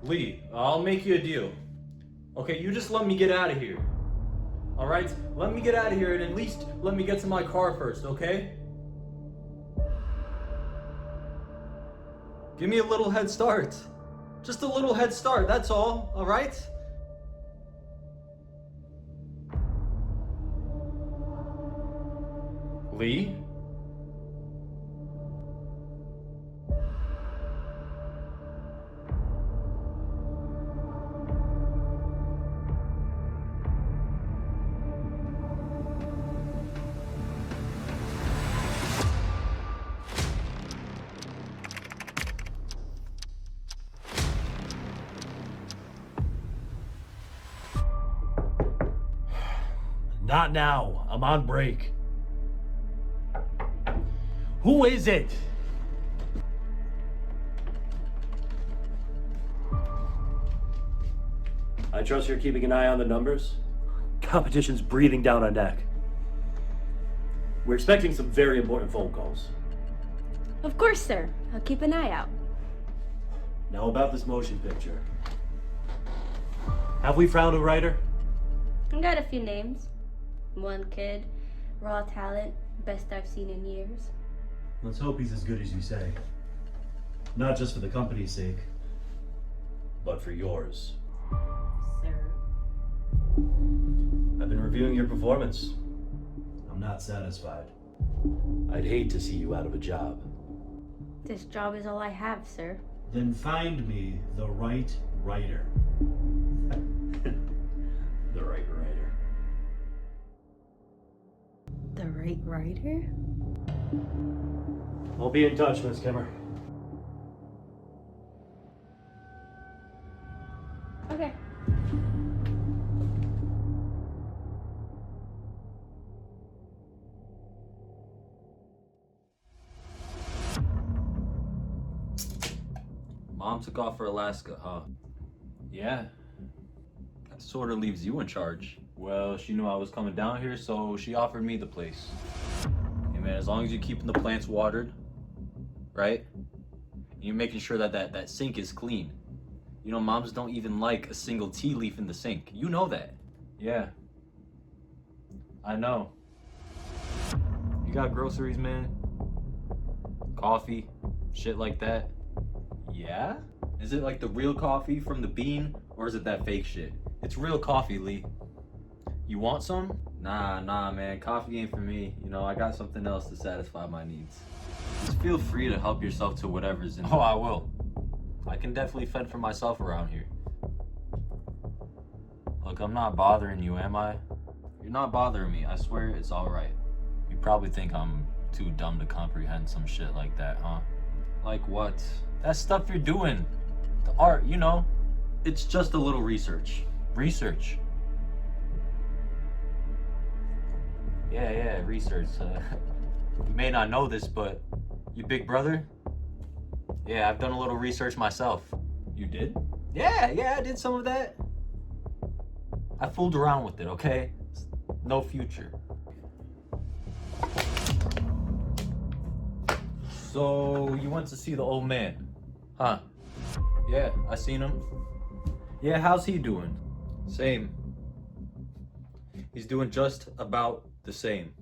Lee, I'll make you a deal. Okay, you just let me get out of here. Alright? Let me get out of here and at least let me get to my car first, okay? Give me a little head start. Just a little head start, that's all, alright? Lee? Not now. I'm on break. Who is it? I trust you're keeping an eye on the numbers. Competition's breathing down on deck. We're expecting some very important phone calls. Of course, sir. I'll keep an eye out. Now about this motion picture. Have we found a writer? I got a few names. One kid, raw talent, best I've seen in years. Let's hope he's as good as you say. Not just for the company's sake, but for yours. Sir. I've been reviewing your performance. I'm not satisfied. I'd hate to see you out of a job. This job is all I have, sir. Then find me the right writer. The right writer. The right writer? I'll be in touch, Miss Kimmer. Okay. Mom took off for Alaska, huh? Yeah. That sort of leaves you in charge. Well, she knew I was coming down here, so she offered me the place. Hey man, as long as you're keeping the plants watered, right? And you're making sure that sink is clean. You know, moms don't even like a single tea leaf in the sink. You know that. Yeah. I know. You got groceries, man? Coffee? Shit like that? Yeah? Is it like the real coffee from the bean, or is it that fake shit? It's real coffee, Lee. You want some? Nah, man. Coffee ain't for me. You know, I got something else to satisfy my needs. Just feel free to help yourself to whatever's in. Oh, I will. I can definitely fend for myself around here. Look, I'm not bothering you, am I? You're not bothering me. I swear it's alright. You probably think I'm too dumb to comprehend some shit like that, huh? Like what? That stuff you're doing. The art, you know. It's just a little research. Research. Yeah, research. You may not know this, but your big brother? Yeah, I've done a little research myself. You did? Yeah, I did some of that. I fooled around with it, okay? No future. So, you went to see the old man? Huh? Yeah, I seen him. Yeah, how's he doing? Same. He's doing just about the same.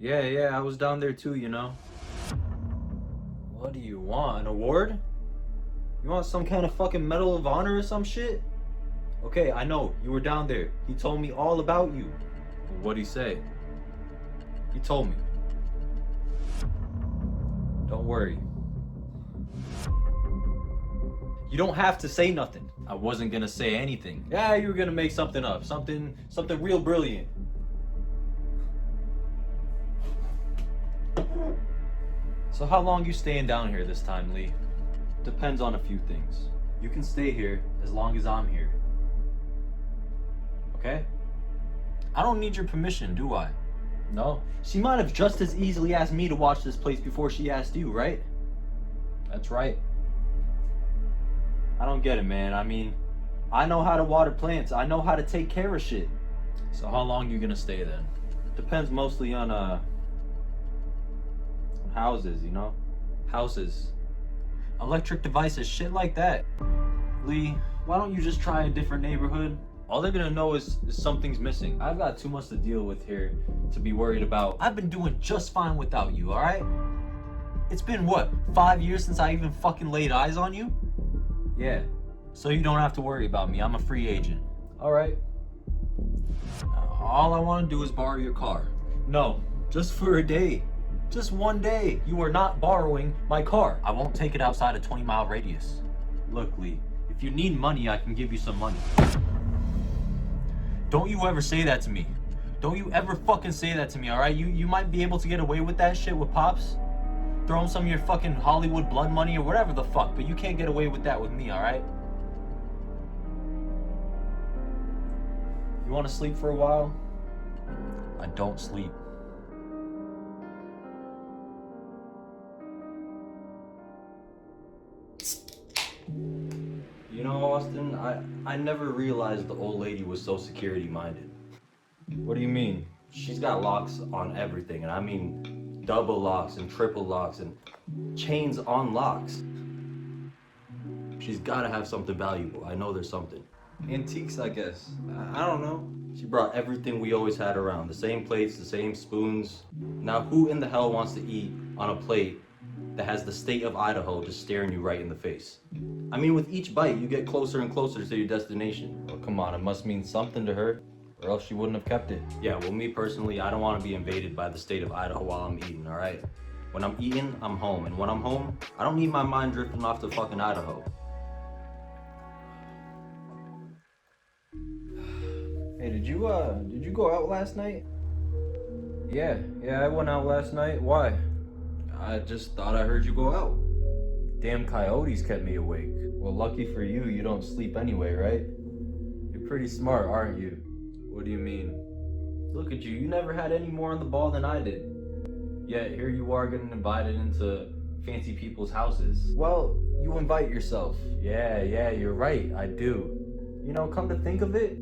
Yeah, I was down there too, you know. What do you want? An award? You want some kind of fucking Medal of Honor or some shit? Okay, I know, you were down there. He told me all about you. What'd he say? He told me. Don't worry. You don't have to say nothing. I wasn't gonna say anything. Yeah, you were gonna make something up. Something real brilliant. So how long you staying down here this time, Lee? Depends on a few things. You can stay here as long as I'm here. Okay? I don't need your permission, do I? No. She might have just as easily asked me to watch this place before she asked you, right? That's right. I don't get it, man. I mean, I know how to water plants. I know how to take care of shit. So how long you gonna stay then? Depends mostly on houses, you know? Houses. Electric devices, shit like that. Lee, why don't you just try a different neighborhood? All they're gonna know is something's missing. I've got too much to deal with here to be worried about. I've been doing just fine without you, alright? It's been what, 5 years since I even fucking laid eyes on you? Yeah, so you don't have to worry about me. I'm a free agent. Alright. All I want to do is borrow your car. No, just for a day. Just one day. You are not borrowing my car. I won't take it outside a 20-mile radius. Look, Lee, if you need money, I can give you some money. Don't you ever say that to me. Don't you ever fucking say that to me, alright? You might be able to get away with that shit with Pops. Throw him some of your fucking Hollywood blood money or whatever the fuck, but you can't get away with that with me, alright? You want to sleep for a while? I don't sleep. You know, Austin, I never realized the old lady was so security-minded. What do you mean? She's got locks on everything, and I mean double locks and triple locks and chains on locks. She's gotta have something valuable. I know there's something. Antiques, I guess. I don't know. She brought everything we always had around. The same plates, the same spoons. Now who in the hell wants to eat on a plate that has the state of Idaho just staring you right in the face? I mean, with each bite, you get closer and closer to your destination. Oh, come on, it must mean something to her, or else she wouldn't have kept it. Yeah, well, me personally, I don't want to be invaded by the state of Idaho while I'm eating, all right? When I'm eating, I'm home, and when I'm home, I don't need my mind drifting off to fucking Idaho. Hey, did you go out last night? Yeah, I went out last night. Why? I just thought I heard you go out. Damn coyotes kept me awake. Well, lucky for you, you don't sleep anyway, right? You're pretty smart, aren't you? What do you mean? Look at you, you never had any more on the ball than I did. Yet here you are getting invited into fancy people's houses. Well, you invite yourself. Yeah, you're right, I do. You know, come to think of it,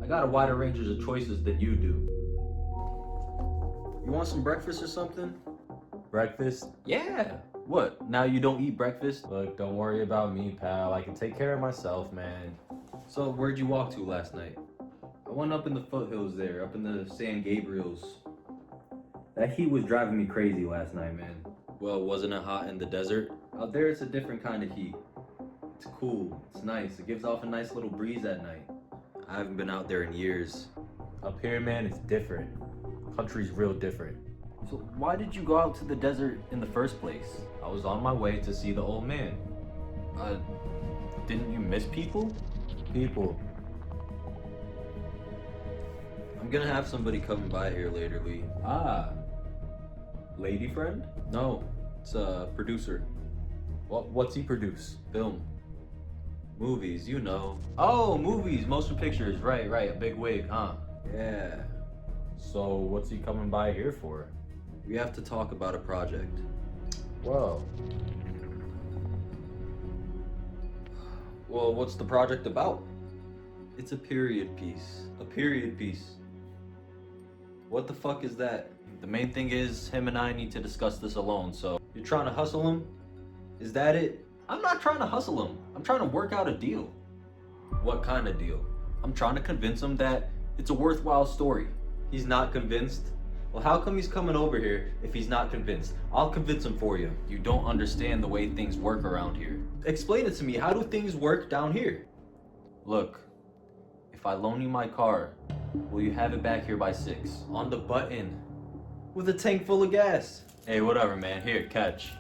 I got a wider range of choices than you do. You want some breakfast or something? Breakfast? Yeah! What, now you don't eat breakfast? Look, don't worry about me, pal. I can take care of myself, man. So, where'd you walk to last night? I went up in the foothills there, up in the San Gabriels. That heat was driving me crazy last night, man. Well, wasn't it hot in the desert? Out there, it's a different kind of heat. It's cool, it's nice. It gives off a nice little breeze at night. I haven't been out there in years. Up here, man, it's different. Country's real different. So why did you go out to the desert in the first place? I was on my way to see the old man. Didn't you miss people? People. I'm gonna have somebody coming by here later, Lee. Ah. Lady friend? No, it's a producer. What's he produce? Film. Movies, you know. Oh, movies, motion pictures, right, a big wig, huh? Yeah. So what's he coming by here for? We have to talk about a project. Whoa. Well, what's the project about? It's a period piece. A period piece. What the fuck is that? The main thing is, him and I need to discuss this alone, so... You're trying to hustle him? Is that it? I'm not trying to hustle him. I'm trying to work out a deal. What kind of deal? I'm trying to convince him that it's a worthwhile story. He's not convinced? Well, how come he's coming over here if he's not convinced? I'll convince him for you. You don't understand the way things work around here. Explain it to me. How do things work down here? Look, if I loan you my car, will you have it back here by 6? On the button. With a tank full of gas. Hey, whatever, man. Here, catch.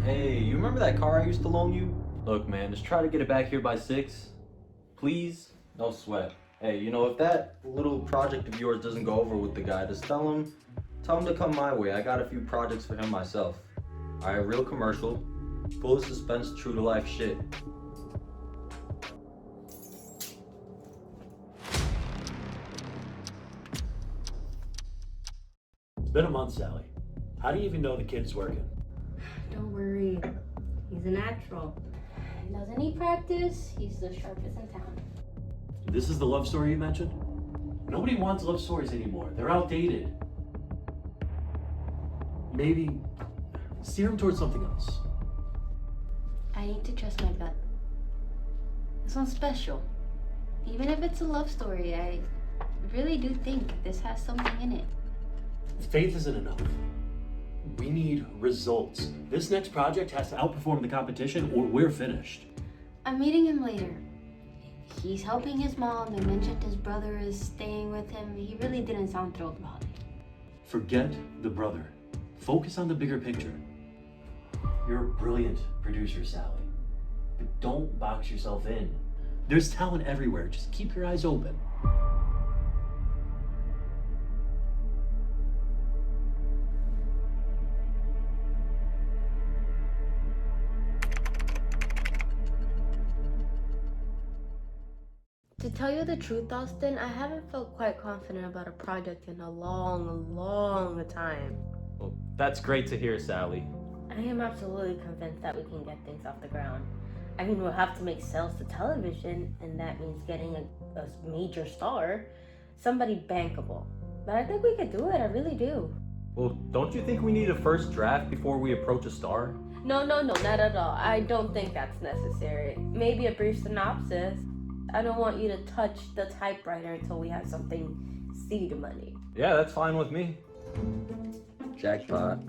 Hey, you remember that car I used to loan you? Look, man, just try to get it back here by 6. Please? No sweat. Hey, you know, if that little project of yours doesn't go over with the guy, just tell him to come my way. I got a few projects for him myself. Alright, real commercial. Full of suspense, true to life shit. It's been a month, Sally. How do you even know the kid's working? Don't worry. He's a natural. He doesn't need practice. He's the sharpest in town. This is the love story you mentioned? Nobody wants love stories anymore. They're outdated. Maybe steer him towards something else. I need to trust my gut. This one's special. Even if it's a love story, I really do think this has something in it. Faith isn't enough. We need results. This next project has to outperform the competition or we're finished. I'm meeting him later. He's helping his mom. They mentioned his brother is staying with him. He really didn't sound thrilled about it. Forget the brother. Focus on the bigger picture. You're a brilliant producer, Sally. But don't box yourself in. There's talent everywhere. Just keep your eyes open. To tell you the truth, Austin, I haven't felt quite confident about a project in a long time. Well, that's great to hear, Sally. I am absolutely convinced that we can get things off the ground. I mean, we'll have to make sales to television, and that means getting a major star, somebody bankable. But I think we could do it, I really do. Well, don't you think we need a first draft before we approach a star? No, not at all. I don't think that's necessary. Maybe a brief synopsis. I don't want you to touch the typewriter until we have something seed money. Yeah, that's fine with me. Jackpot.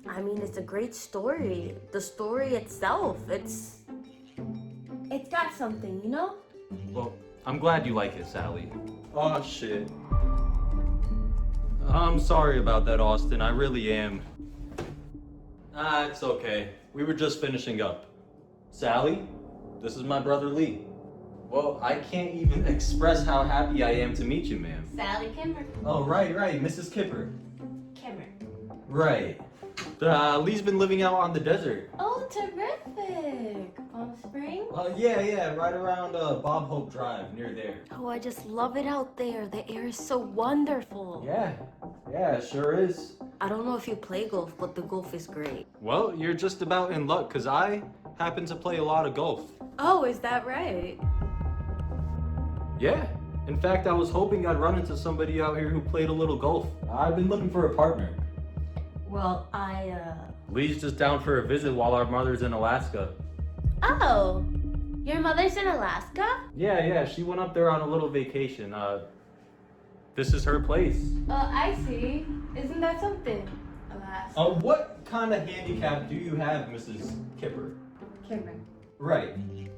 I mean, it's a great story. The story itself, it's got something, you know? Well, I'm glad you like it, Sally. Oh, shit. I'm sorry about that, Austin. I really am. It's okay. We were just finishing up. Sally, this is my brother Lee. Well, I can't even express how happy I am to meet you, ma'am. Sally Kimmer. Oh, right, Mrs. Kipper. Kimmer. Right. Lee's been living out on the desert. Oh, terrific. Palm Springs? Yeah, right around Bob Hope Drive, near there. Oh, I just love it out there. The air is so wonderful. Yeah, it sure is. I don't know if you play golf, but the golf is great. Well, you're just about in luck, because I happen to play a lot of golf. Oh, is that right? Yeah. In fact, I was hoping I'd run into somebody out here who played a little golf. I've been looking for a partner. Well, Lee's just down for a visit while our mother's in Alaska. Oh, your mother's in Alaska? Yeah, she went up there on a little vacation. This is her place. I see. Isn't that something? Alaska. What kind of handicap do you have, Mrs. Kipper? Kimmer. Right.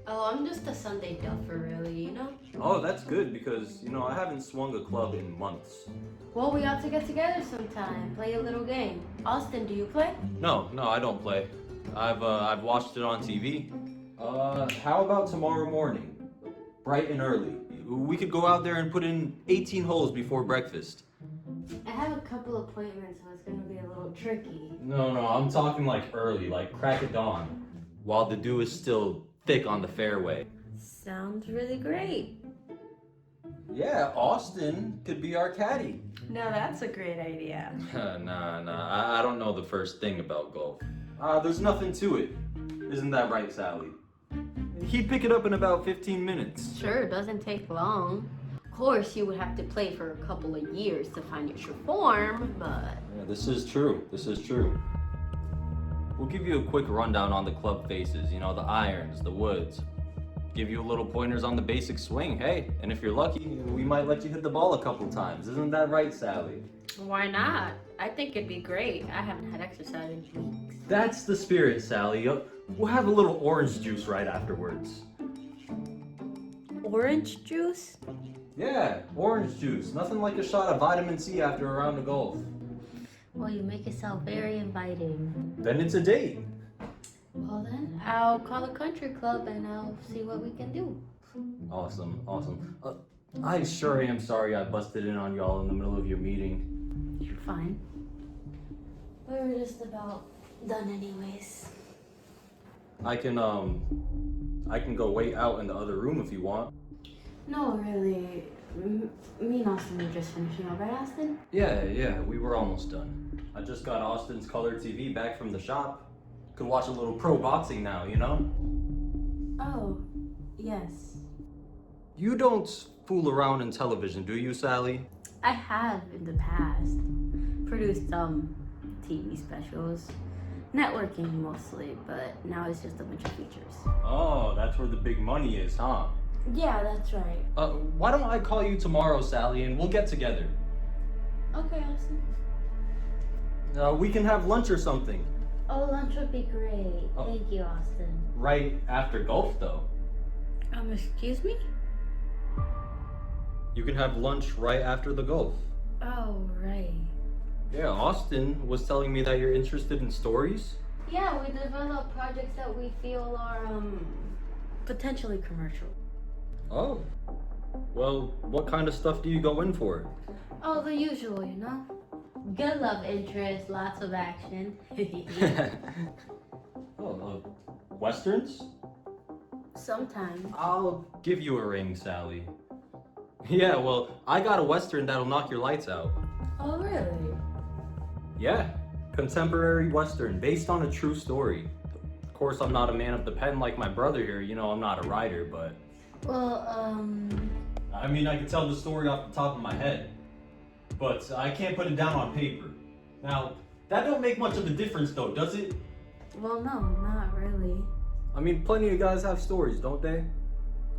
Oh, I'm just a Sunday duffer, really, you know? Oh, that's good because, I haven't swung a club in months. Well, we ought to get together sometime, play a little game. Austin, do you play? No, I don't play. I've watched it on TV. How about tomorrow morning? Bright and early. We could go out there and put in 18 holes before breakfast. I have a couple appointments, so it's gonna be a little tricky. No, I'm talking like early, like crack of dawn, while the dew is still thick on the fairway. Sounds really great. Yeah, Austin could be our caddy. Now that's a great idea. Nah, I don't know the first thing about golf. There's nothing to it. Isn't that right, Sally? He'd pick it up in about 15 minutes. Sure, doesn't take long. Of course, you would have to play for a couple of years to find your form, but... Yeah, this is true. We'll give you a quick rundown on the club faces, the irons, the woods. Give you a little pointers on the basic swing, hey. And if you're lucky, we might let you hit the ball a couple times. Isn't that right, Sally? Why not? I think it'd be great. I haven't had exercise in weeks. That's the spirit, Sally. We'll have a little orange juice right afterwards. Orange juice? Yeah, orange juice. Nothing like a shot of vitamin C after a round of golf. Well, you make it sound very inviting. Then it's a date. Well then, I'll call a country club and I'll see what we can do. Awesome. I sure am sorry I busted in on y'all in the middle of your meeting. You're fine. We were just about done anyways. I can go wait out in the other room if you want. No, really. Me and Austin were just finishing up, right, Austin? Yeah, we were almost done. I just got Austin's color TV back from the shop. Could watch a little pro boxing now, Oh, yes. You don't fool around in television, do you, Sally? I have in the past produced some TV specials. Networking mostly, but now it's just a bunch of features. Oh, that's where the big money is, huh? Yeah, that's right. Why don't I call you tomorrow, Sally, and we'll get together? Okay, Austin. We can have lunch or something. Oh, lunch would be great. Oh. Thank you, Austin. Right after golf, though. Excuse me? You can have lunch right after the golf. Oh, right. Yeah, Austin was telling me that you're interested in stories. Yeah, we develop projects that we feel are, potentially commercial. Oh. Well, what kind of stuff do you go in for? Oh, the usual, you know? Good love interest, lots of action. Westerns? Sometimes. I'll give you a ring, Sally. Yeah, well, I got a Western that'll knock your lights out. Oh, really? Yeah, contemporary Western, based on a true story. Of course, I'm not a man of the pen like my brother here, you know, I'm not a writer, but... Well, I mean, I can tell the story off the top of my head, but I can't put it down on paper. Now, that don't make much of a difference though, does it? well, no, not really. I mean, plenty of guys have stories, don't they?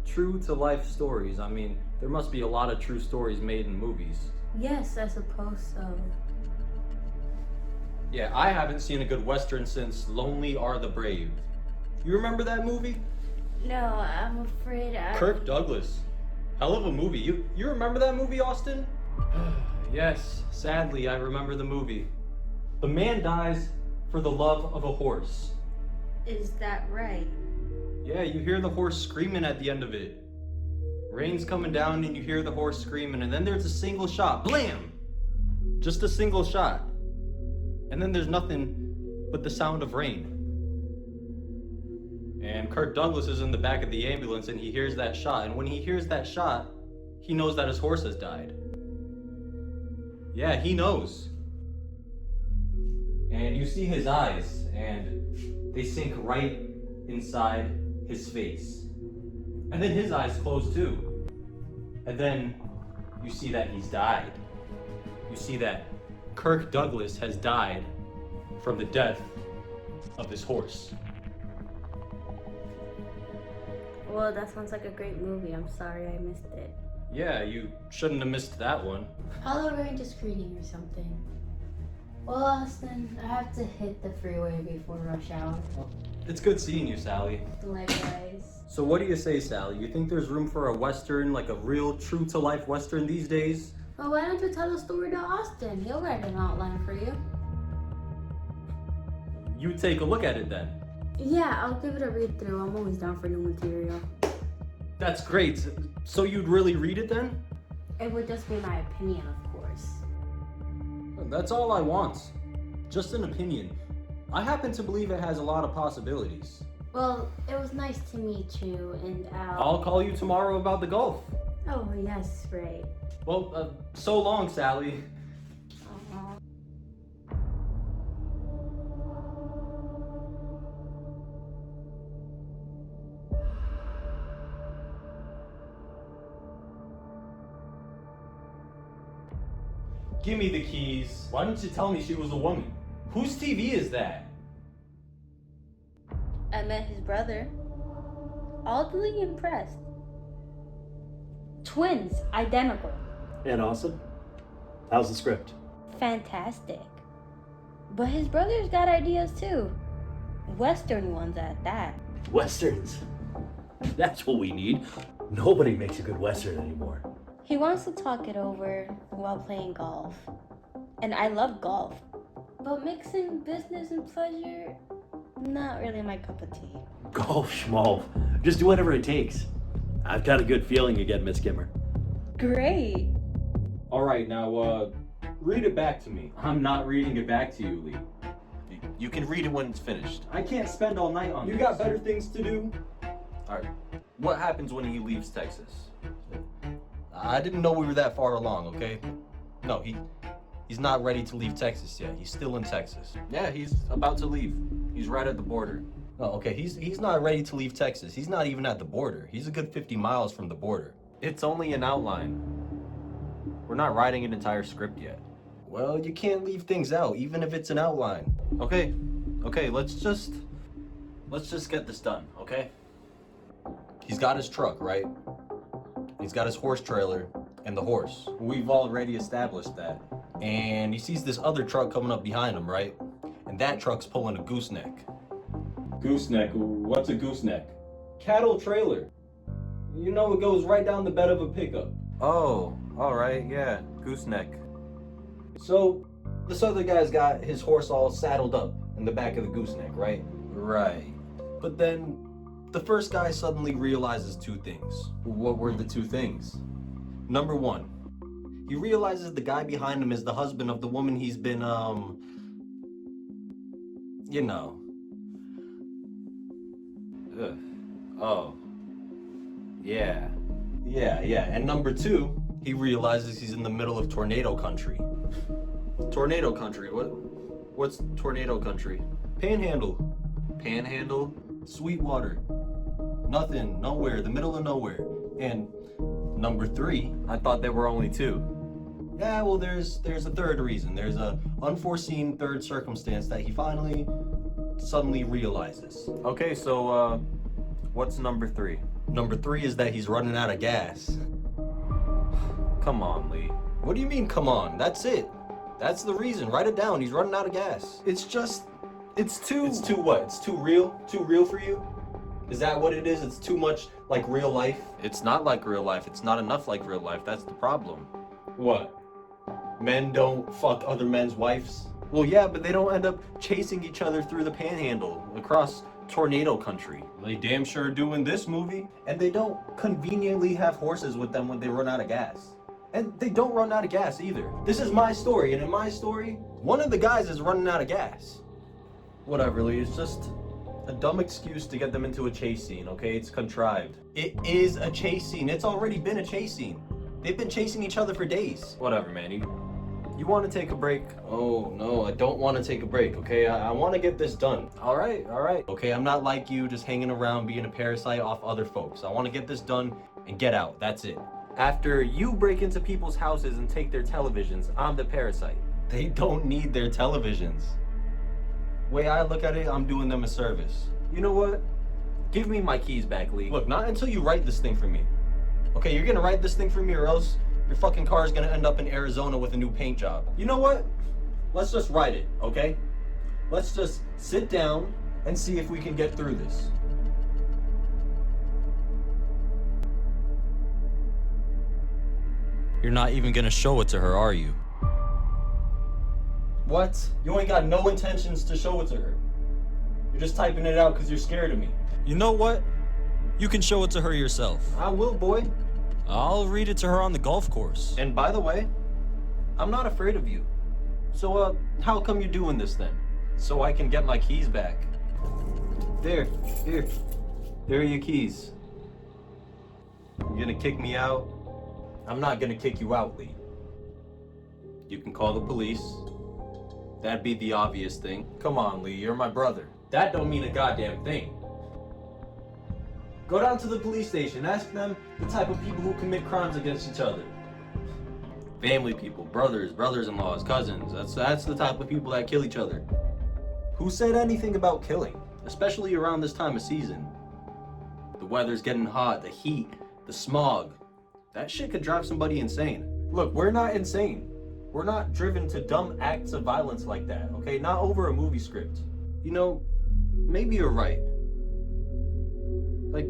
True to life stories. I mean, there must be a lot of true stories made in movies. Yes, I suppose so. Yeah, I haven't seen a good Western since Lonely Are the Brave. You remember that movie? No, I'm afraid Kirk Douglas. Hell of a movie. You remember that movie, Austin? Yes, sadly, I remember the movie. The man dies for the love of a horse. Is that right? Yeah, you hear the horse screaming at the end of it. Rain's coming down and you hear the horse screaming, and then there's a single shot. Blam! Just a single shot. And then there's nothing but the sound of rain. And Kirk Douglas is in the back of the ambulance and he hears that shot. And when he hears that shot, he knows that his horse has died. Yeah, he knows. And you see his eyes, and they sink right inside his face. And then his eyes close too. And then you see that he's died. You see that Kirk Douglas has died from the death of his horse. Well, that sounds like a great movie. I'm sorry I missed it. Yeah, you shouldn't have missed that one. I'll arrange a screening or something. Well, Austin, I have to hit the freeway before rush hour. It's good seeing you, Sally. Likewise. So what do you say, Sally? You think there's room for a Western, like a real true-to-life Western these days? Well, why don't you tell the story to Austin? He'll write an outline for you. You take a look at it then. Yeah, I'll give it a read through. I'm always down for new material. That's great. So you'd really read it then? It would just be my opinion, of course. That's all I want. Just an opinion. I happen to believe it has a lot of possibilities. Well, it was nice to meet you, and I'll call you tomorrow about the golf. Oh, yes, right. Well, so long, Sally. Give me the keys. Why didn't you tell me she was a woman? Whose TV is that? I met his brother. Oddly impressed. Twins, identical. And awesome. How's the script? Fantastic. But his brother's got ideas too. Western ones at that. Westerns. That's what we need. Nobody makes a good Western anymore. He wants to talk it over while playing golf. And I love golf. But mixing business and pleasure, not really my cup of tea. Golf, schmalf. Just do whatever it takes. I've got a good feeling again, Miss Kimmer. Great. All right, now, read it back to me. I'm not reading it back to you, Lee. You can read it when it's finished. I can't spend all night on You this. got better things to do? All right, what happens when he leaves Texas? I didn't know we were that far along, okay? No, he's not ready to leave Texas yet. He's still in Texas. Yeah, he's about to leave. He's right at the border. Oh, okay, he's not ready to leave Texas. He's not even at the border. He's a good 50 miles from the border. It's only an outline. We're not writing an entire script yet. Well, you can't leave things out, even if it's an outline. Okay, Okay, let's just get this done, okay? He's got his truck, right? He's got his horse trailer and the horse. We've already established that. And he sees this other truck coming up behind him, right? And that truck's pulling a gooseneck. Gooseneck? What's a gooseneck? Cattle trailer. You know, it goes right down the bed of a pickup. Oh, alright, yeah, gooseneck. So, this other guy's got his horse all saddled up in the back of the gooseneck, right? Right. But then, the first guy suddenly realizes two things. What were the two things? Number one, he realizes the guy behind him is the husband of the woman he's been, you know. Ugh. Oh. Yeah. Yeah. And number two, he realizes he's in the middle of tornado country. Tornado country? What's tornado country? Panhandle. Panhandle? Sweetwater. Nothing, nowhere, the middle of nowhere. And number three, I thought there were only two. yeah, well, there's a third reason. There's a unforeseen third circumstance that he finally suddenly realizes. Okay, so, what's number three? Number three is that he's running out of gas. Come on, Lee. What do you mean, come on? That's it. That's the reason. Write it down. He's running out of gas. It's too... It's too what? It's too real? Too real for you? Is that what it is? It's too much like real life? It's not like real life. It's not enough like real life. That's the problem. What? Men don't fuck other men's wives? Well, yeah, but they don't end up chasing each other through the panhandle across tornado country. They damn sure do in this movie. And they don't conveniently have horses with them when they run out of gas. And they don't run out of gas either. This is my story, and in my story, one of the guys is running out of gas. Whatever, Lee. It's just a dumb excuse to get them into a chase scene, okay? It's contrived. It is a chase scene. It's already been a chase scene. They've been chasing each other for days. Whatever, man. You want to take a break? Oh, no, I don't want to take a break, okay? I want to get this done. All right. Okay, I'm not like you, just hanging around being a parasite off other folks. I want to get this done and get out. That's it. After you break into people's houses and take their televisions, I'm the parasite. They don't need their televisions. Way I look at it, I'm doing them a service. You know what? Give me my keys back, Lee. Look, not until you write this thing for me. Okay, you're gonna write this thing for me or else your fucking car is gonna end up in Arizona with a new paint job. You know what? Let's just write it, okay? Let's just sit down and see if we can get through this. You're not even gonna show it to her, are you? What? You ain't got no intentions to show it to her. You're just typing it out because you're scared of me. You know what? You can show it to her yourself. I will, boy. I'll read it to her on the golf course. And by the way, I'm not afraid of you. So, how come you're doing this then? So I can get my keys back. Here. There are your keys. You're gonna kick me out? I'm not gonna kick you out, Lee. You can call the police. That'd be the obvious thing. Come on, Lee. You're my brother. That don't mean a goddamn thing. Go down to the police station. Ask them the type of people who commit crimes against each other. Family people, brothers-in-laws, cousins. That's the type of people that kill each other. Who said anything about killing? Especially around this time of season. The weather's getting hot, the heat, the smog. That shit could drive somebody insane. Look, we're not insane. We're not driven to dumb acts of violence like that, okay? Not over a movie script. You know, maybe you're right. Like,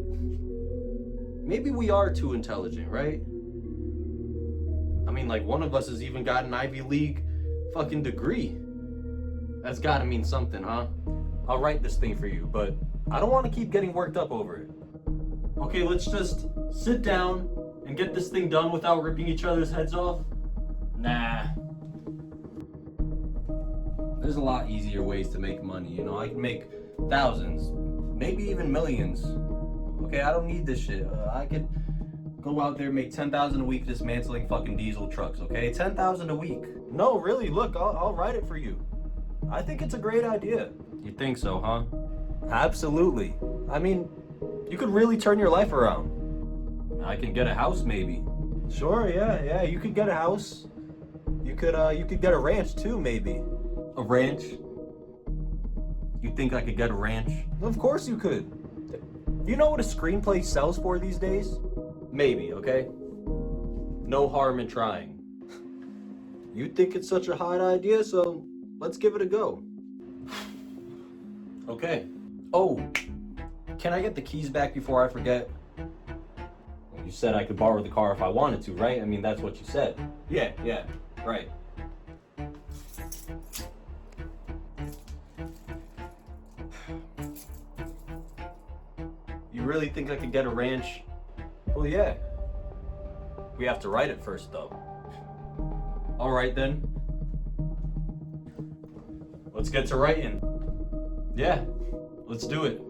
maybe we are too intelligent, right? I mean, like, one of us has even got an Ivy League fucking degree. That's gotta mean something, huh? I'll write this thing for you, but I don't want to keep getting worked up over it. Okay, let's just sit down and get this thing done without ripping each other's heads off. Nah. There's a lot easier ways to make money, you know? I can make thousands, maybe even millions. Okay, I don't need this shit. I could go out there and make $10,000 a week dismantling fucking diesel trucks, okay? $10,000 a week. No, really, look, I'll write it for you. I think it's a great idea. You think so, huh? Absolutely. I mean, you could really turn your life around. I can get a house, maybe. Sure, yeah, you could get a house. You could get a ranch too, maybe. A ranch? You think I could get a ranch? Of course you could. You know what a screenplay sells for these days? Maybe, okay? No harm in trying. You think it's such a hot idea, so let's give it a go. Okay. Oh, can I get the keys back before I forget? You said I could borrow the car if I wanted to, right? I mean, that's what you said. Yeah, right. You really think I could get a ranch? Well, yeah. We have to write it first, though. All right then. Let's get to writing. Yeah, let's do it.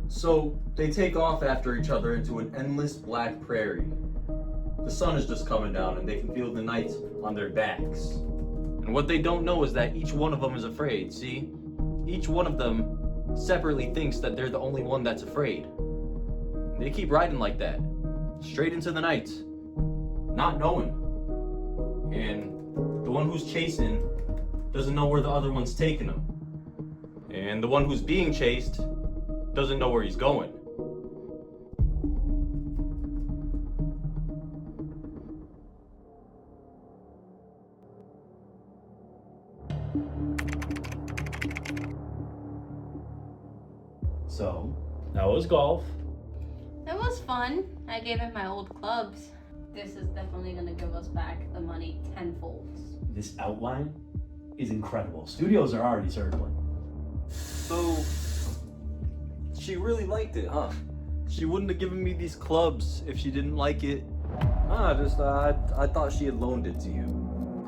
So they take off after each other into an endless black prairie. The sun is just coming down and they can feel the night on their backs. And what they don't know is that each one of them is afraid, see? Each one of them separately thinks that they're the only one that's afraid. They keep riding like that, straight into the night, not knowing. And the one who's chasing doesn't know where the other one's taking him. And the one who's being chased doesn't know where he's going. So, that was golf. It was fun. I gave him my old clubs. This is definitely gonna give us back the money tenfold. This outline is incredible. Studios are already circling. So, she really liked it, huh? She wouldn't have given me these clubs if she didn't like it. I thought she had loaned it to you.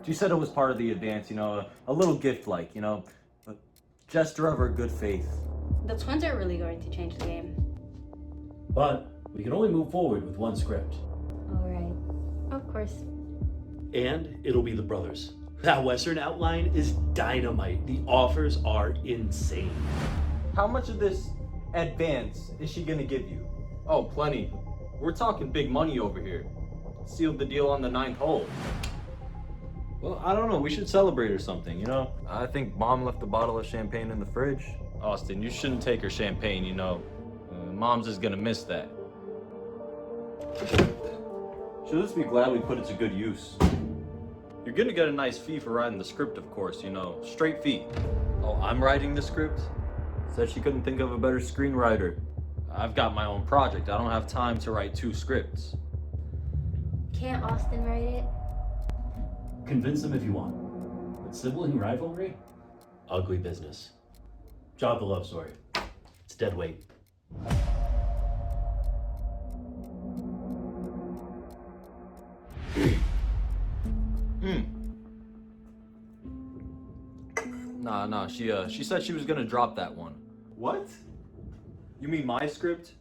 She said it was part of the advance, a little gift like, a gesture of her good faith. The twins are really going to change the game. But we can only move forward with one script. Alright. Of course. And it'll be the brothers. That Western outline is dynamite. The offers are insane. How much of this advance is she gonna give you? Oh, plenty. We're talking big money over here. Sealed the deal on the 9th hole. Well, I don't know. We should celebrate or something, I think Mom left a bottle of champagne in the fridge. Austin, you shouldn't take her champagne, Mom's is gonna miss that. She'll just be glad we put it to good use. You're gonna get a nice fee for writing the script, of course, straight fee. Oh, I'm writing the script? Said she couldn't think of a better screenwriter. I've got my own project. I don't have time to write 2 scripts. Can't Austin write it? Convince them if you want. But sibling rivalry? Ugly business. Drop the love story. It's dead weight. Nah, she said she was gonna drop that one. What? You mean my script?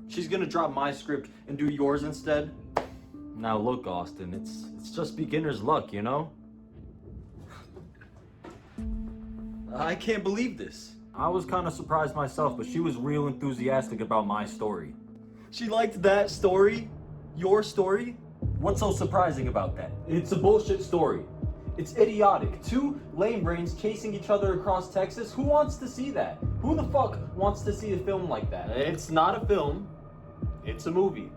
She's gonna drop my script and do yours instead? Now look, Austin, it's just beginner's luck, I can't believe this. I was kind of surprised myself, but she was real enthusiastic about my story. She liked that story? Your story? What's so surprising about that? It's a bullshit story. It's idiotic. 2 lame brains chasing each other across Texas. Who wants to see that? Who the fuck wants to see a film like that? It's not a film. It's a movie.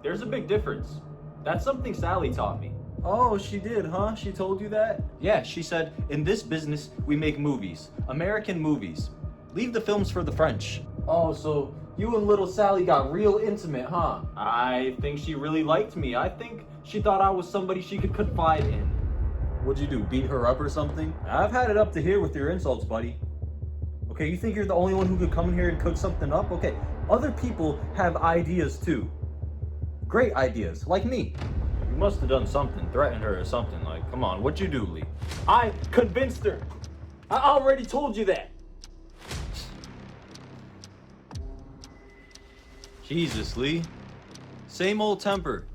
There's a big difference. That's something Sally taught me. Oh, she did, huh? She told you that? Yeah, she said, in this business, we make movies. American movies. Leave the films for the French. Oh, so you and little Sally got real intimate, huh? I think she really liked me. I think she thought I was somebody she could confide in. What'd you do, beat her up or something? I've had it up to here with your insults, buddy. Okay, you think you're the only one who could come in here and cook something up? Okay, other people have ideas too. Great ideas, like me. You must have done something, threatened her or something. Like, come on, what'd you do, Lee? I convinced her. I already told you that. Jesus, Lee. Same old temper.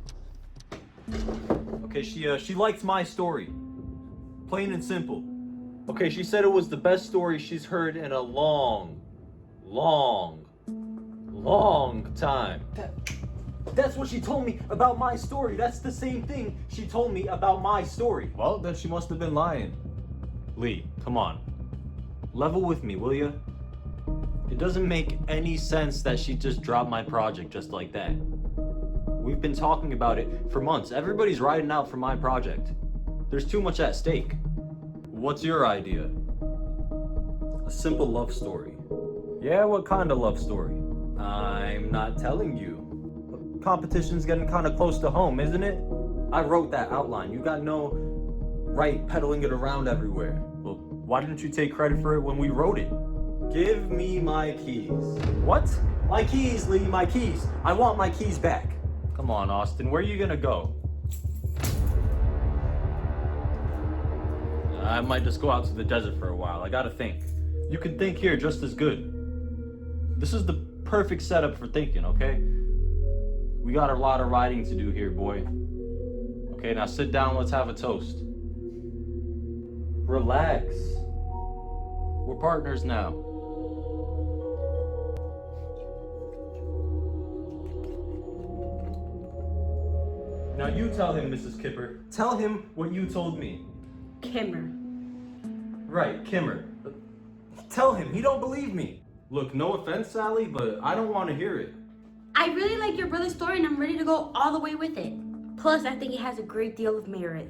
Okay, she liked my story. Plain and simple. Okay, she said it was the best story she's heard in a long time. That's what she told me about my story. That's the same thing she told me about my story. Well, then she must have been lying. Lee, come on. Level with me, will ya? It doesn't make any sense that she just dropped my project just like that. We've been talking about it for months. Everybody's riding out for my project. There's too much at stake. What's your idea? A simple love story. Yeah, what kind of love story? I'm not telling you. Competition's getting kind of close to home, isn't it? I wrote that outline. You got no right peddling it around everywhere. Well, why didn't you take credit for it when we wrote it? Give me my keys. What? My keys, Lee, my keys. I want my keys back. Come on, Austin, where are you gonna go? I might just go out to the desert for a while. I gotta think. You can think here just as good. This is the perfect setup for thinking, okay? We got a lot of writing to do here, boy. Okay, now sit down, let's have a toast. Relax. We're partners now. Now you tell him, Mrs. Kipper. Tell him what you told me. Kimmer. Right, Kimmer. Tell him, he don't believe me. Look, no offense, Sally, but I don't want to hear it. I really like your brother's story and I'm ready to go all the way with it. Plus, I think it has a great deal of merit.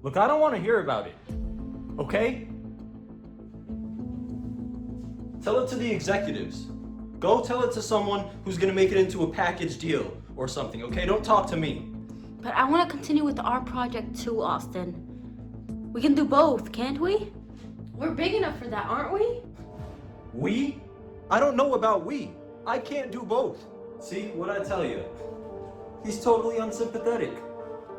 Look, I don't want to hear about it. Okay? Tell it to the executives. Go tell it to someone who's gonna make it into a package deal or something, okay? Don't talk to me. But I want to continue with our project too, Austin. We can do both, can't we? We're big enough for that, aren't we? We? I don't know about we. I can't do both. See, what I tell you? He's totally unsympathetic.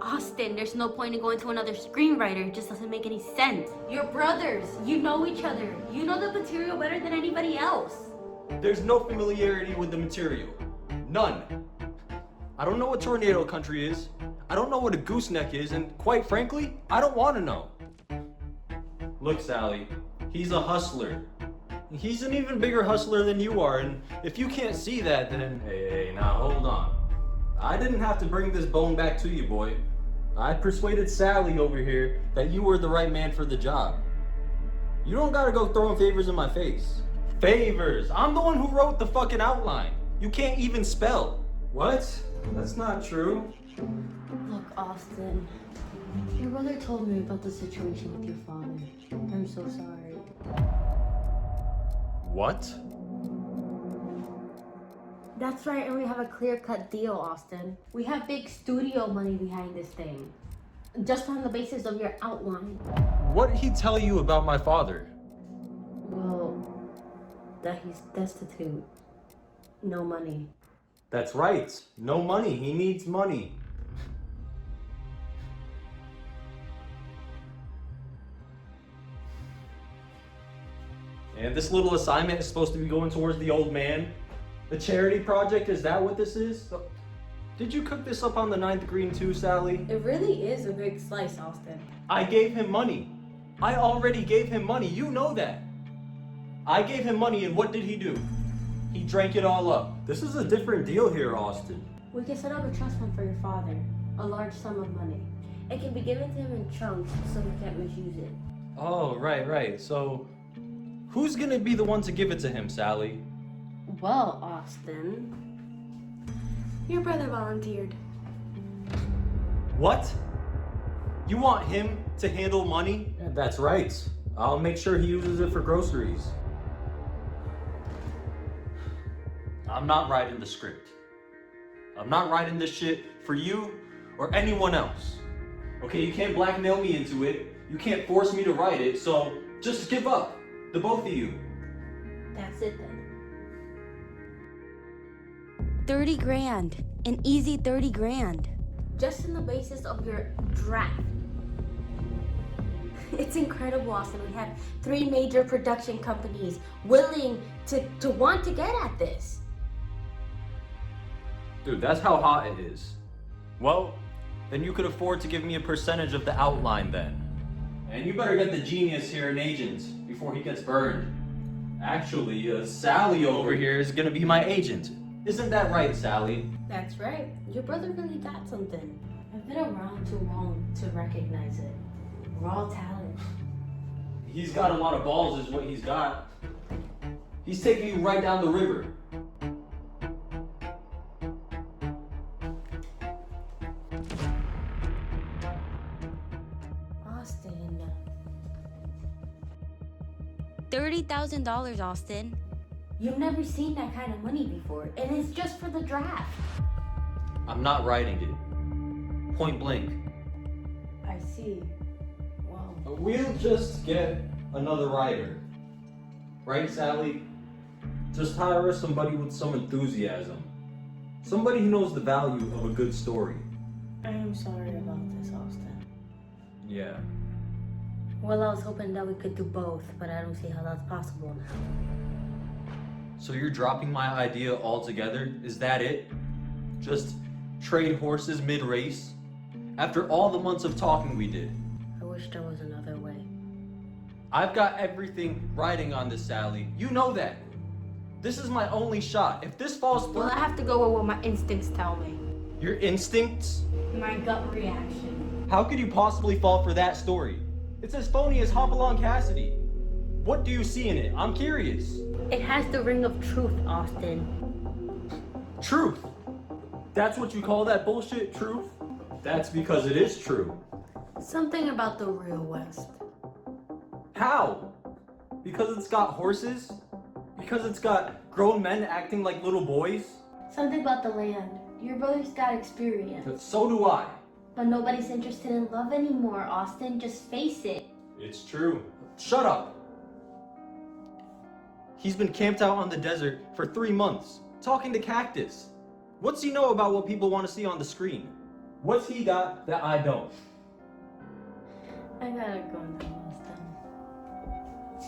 Austin, there's no point in going to another screenwriter. It just doesn't make any sense. You're brothers. You know each other. You know the material better than anybody else. There's no familiarity with the material. None. I don't know what tornado country is. I don't know what a gooseneck is, and quite frankly, I don't want to know. Look, Sally, he's a hustler. He's an even bigger hustler than you are, and if you can't see that, then hey, now hold on. I didn't have to bring this bone back to you, boy. I persuaded Sally over here that you were the right man for the job. You don't gotta go throwing favors in my face. Favors? I'm the one who wrote the fucking outline. You can't even spell. What? That's not true. Look, Austin, your brother told me about the situation with your father. I'm so sorry. What? That's right, and we have a clear-cut deal, Austin. We have big studio money behind this thing. Just on the basis of your outline. What did he tell you about my father? Well, that he's destitute. No money. That's right. No money. He needs money. And this little assignment is supposed to be going towards the old man? The charity project, is that what this is? Did you cook this up on the 9th green too, Sally? It really is a big slice, Austin. I gave him money. I already gave him money. You know that. I gave him money, and what did he do? He drank it all up. This is a different deal here, Austin. We can set up a trust fund for your father. A large sum of money. It can be given to him in chunks so he can't misuse it. Oh, right. So, who's gonna be the one to give it to him, Sally? Well, Austin, your brother volunteered. What? You want him to handle money? Yeah, that's right. I'll make sure he uses it for groceries. I'm not writing the script. I'm not writing this shit for you or anyone else. Okay, you can't blackmail me into it. You can't force me to write it, so just give up. The both of you. That's it then. 30 grand. An easy 30 grand. Just on the basis of your draft. It's incredible, Austin. We have 3 major production companies willing to want to get at this. Dude, that's how hot it is. Well, then you could afford to give me a percentage of the outline then. And you better get the genius here an agent before he gets burned. Actually, Sally over here is gonna be my agent. Isn't that right, Sally? That's right. Your brother really got something. I've been around too long to recognize it. Raw talent. He's got a lot of balls is what he's got. He's taking you right down the river. Austin. $30,000, Austin. You've never seen that kind of money before, and it's just for the draft. I'm not writing it. Point blank. I see. Wow. We'll just get another writer. Right, Sally? Just hire somebody with some enthusiasm. Somebody who knows the value of a good story. I am sorry about this, Austin. Yeah. Well, I was hoping that we could do both, but I don't see how that's possible now. So you're dropping my idea altogether? Is that it? Just trade horses mid-race? After all the months of talking we did. I wish there was another way. I've got everything riding on this, Sally. You know that. This is my only shot. If this falls through... Well, I have to go with what my instincts tell me. Your instincts? My gut reaction. How could you possibly fall for that story? It's as phony as Hopalong Cassidy. What do you see in it? I'm curious. It has the ring of truth, Austin. Truth? That's what you call that bullshit, truth? That's because it is true. Something about the real West. How? Because it's got horses? Because it's got grown men acting like little boys? Something about the land. Your brother's got experience. But so do I. But nobody's interested in love anymore, Austin. Just face it. It's true. Shut up. He's been camped out on the desert for 3 months, talking to Cactus. What's he know about what people want to see on the screen? What's he got that I don't? I gotta go now, Austin.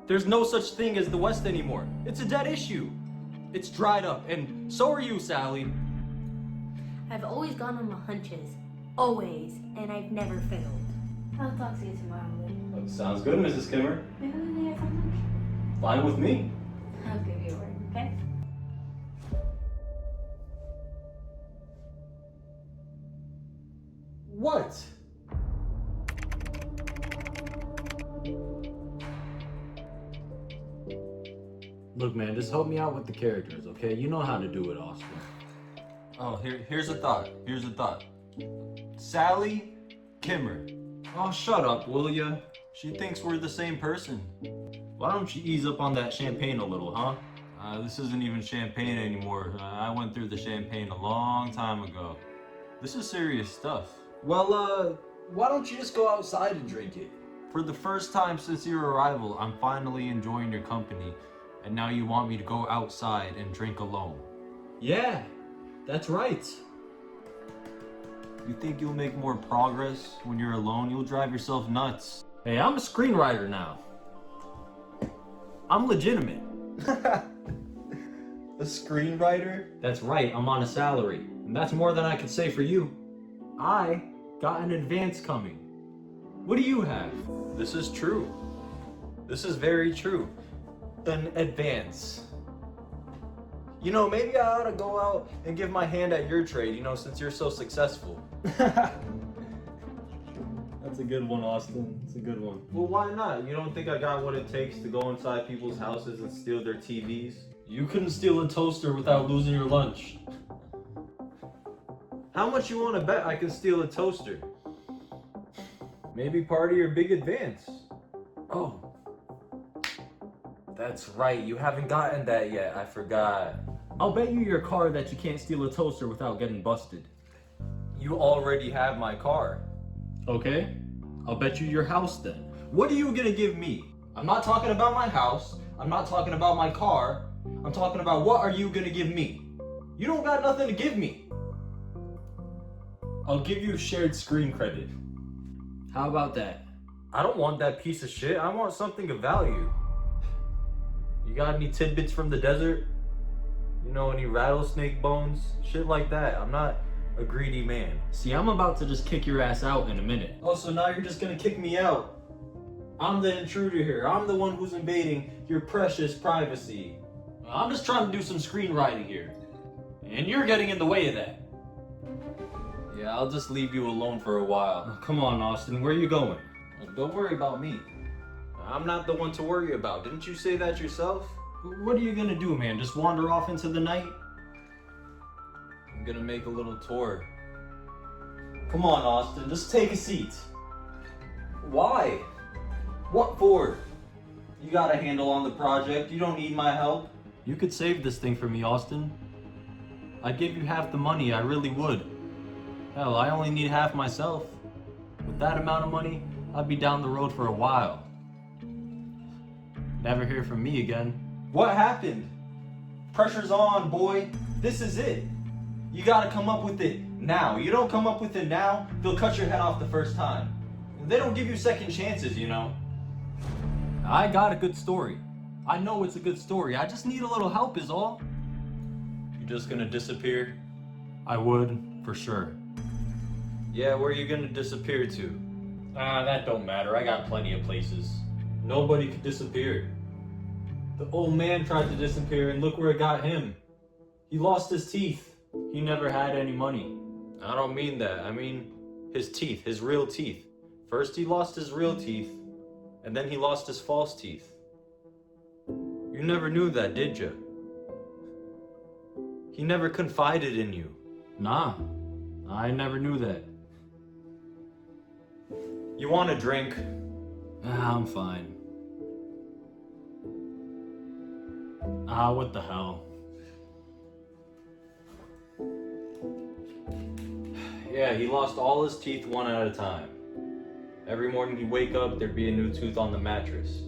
There's no such thing as the West anymore. It's a dead issue. It's dried up, and so are you, Sally. I've always gone on my hunches. Always. And I've never failed. I'll talk to you tomorrow, Lee. Sounds good, Mrs. Kimmer. Maybe we can get some lunch. Fine with me. I'll give you a word, okay? What? Look, man, just help me out with the characters, okay? You know how to do it, Austin. Oh, here's a thought. Here's a thought. Sally Kimmer. Oh, shut up, will ya? She thinks we're the same person. Why don't you ease up on that champagne a little, huh? This isn't even champagne anymore. I went through the champagne a long time ago. This is serious stuff. Well, why don't you just go outside and drink it? For the first time since your arrival, I'm finally enjoying your company, and now you want me to go outside and drink alone. Yeah, that's right. You think you'll make more progress when you're alone? You'll drive yourself nuts. Hey, I'm a screenwriter now. I'm legitimate. A screenwriter? That's right, I'm on a salary. And that's more than I could say for you. I got an advance coming. What do you have? This is true. This is very true. An advance. You know, maybe I ought to go out and give my hand at your trade, you know, since you're so successful. That's a good one, Austin. It's a good one. Well, why not? You don't think I got what it takes to go inside people's houses and steal their TVs? You couldn't steal a toaster without losing your lunch. How much you want to bet I can steal a toaster? Maybe part of your big advance. Oh. That's right, you haven't gotten that yet, I forgot. I'll bet you your car that you can't steal a toaster without getting busted. You already have my car. Okay, I'll bet you your house then. What are you gonna give me? I'm not talking about my house, I'm not talking about my car, I'm talking about what are you gonna give me? You don't got nothing to give me. I'll give you shared screen credit. How about that? I don't want that piece of shit, I want something of value. You got any tidbits from the desert? You know, any rattlesnake bones? Shit like that. I'm not a greedy man. See, I'm about to just kick your ass out in a minute. Oh, so now you're just gonna kick me out? I'm the intruder here. I'm the one who's invading your precious privacy. I'm just trying to do some screenwriting here. And you're getting in the way of that. Yeah, I'll just leave you alone for a while. Oh, come on, Austin. Where are you going? Don't worry about me. I'm not the one to worry about. Didn't you say that yourself? What are you gonna do, man? Just wander off into the night? I'm gonna make a little tour. Come on, Austin, just take a seat. Why? What for? You got a handle on the project. You don't need my help. You could save this thing for me, Austin. I'd give you half the money, I really would. Hell, I only need half myself. With that amount of money, I'd be down the road for a while. Never hear from me again. What happened? Pressure's on, boy. This is it. You gotta come up with it now. You don't come up with it now, they'll cut your head off the first time. They don't give you second chances, you know. I got a good story. I know it's a good story. I just need a little help is all. You're just gonna disappear? I would, for sure. Yeah, where are you gonna disappear to? That don't matter. I got plenty of places. Nobody could disappear. The old man tried to disappear and look where it got him. He lost his teeth. He never had any money. I don't mean that. I mean his teeth, his real teeth. First he lost his real teeth, and then he lost his false teeth. You never knew that, did you? He never confided in you. Nah, I never knew that. You want a drink? I'm fine. What the hell? Yeah, he lost all his teeth one at a time. Every morning he'd wake up, there'd be a new tooth on the mattress.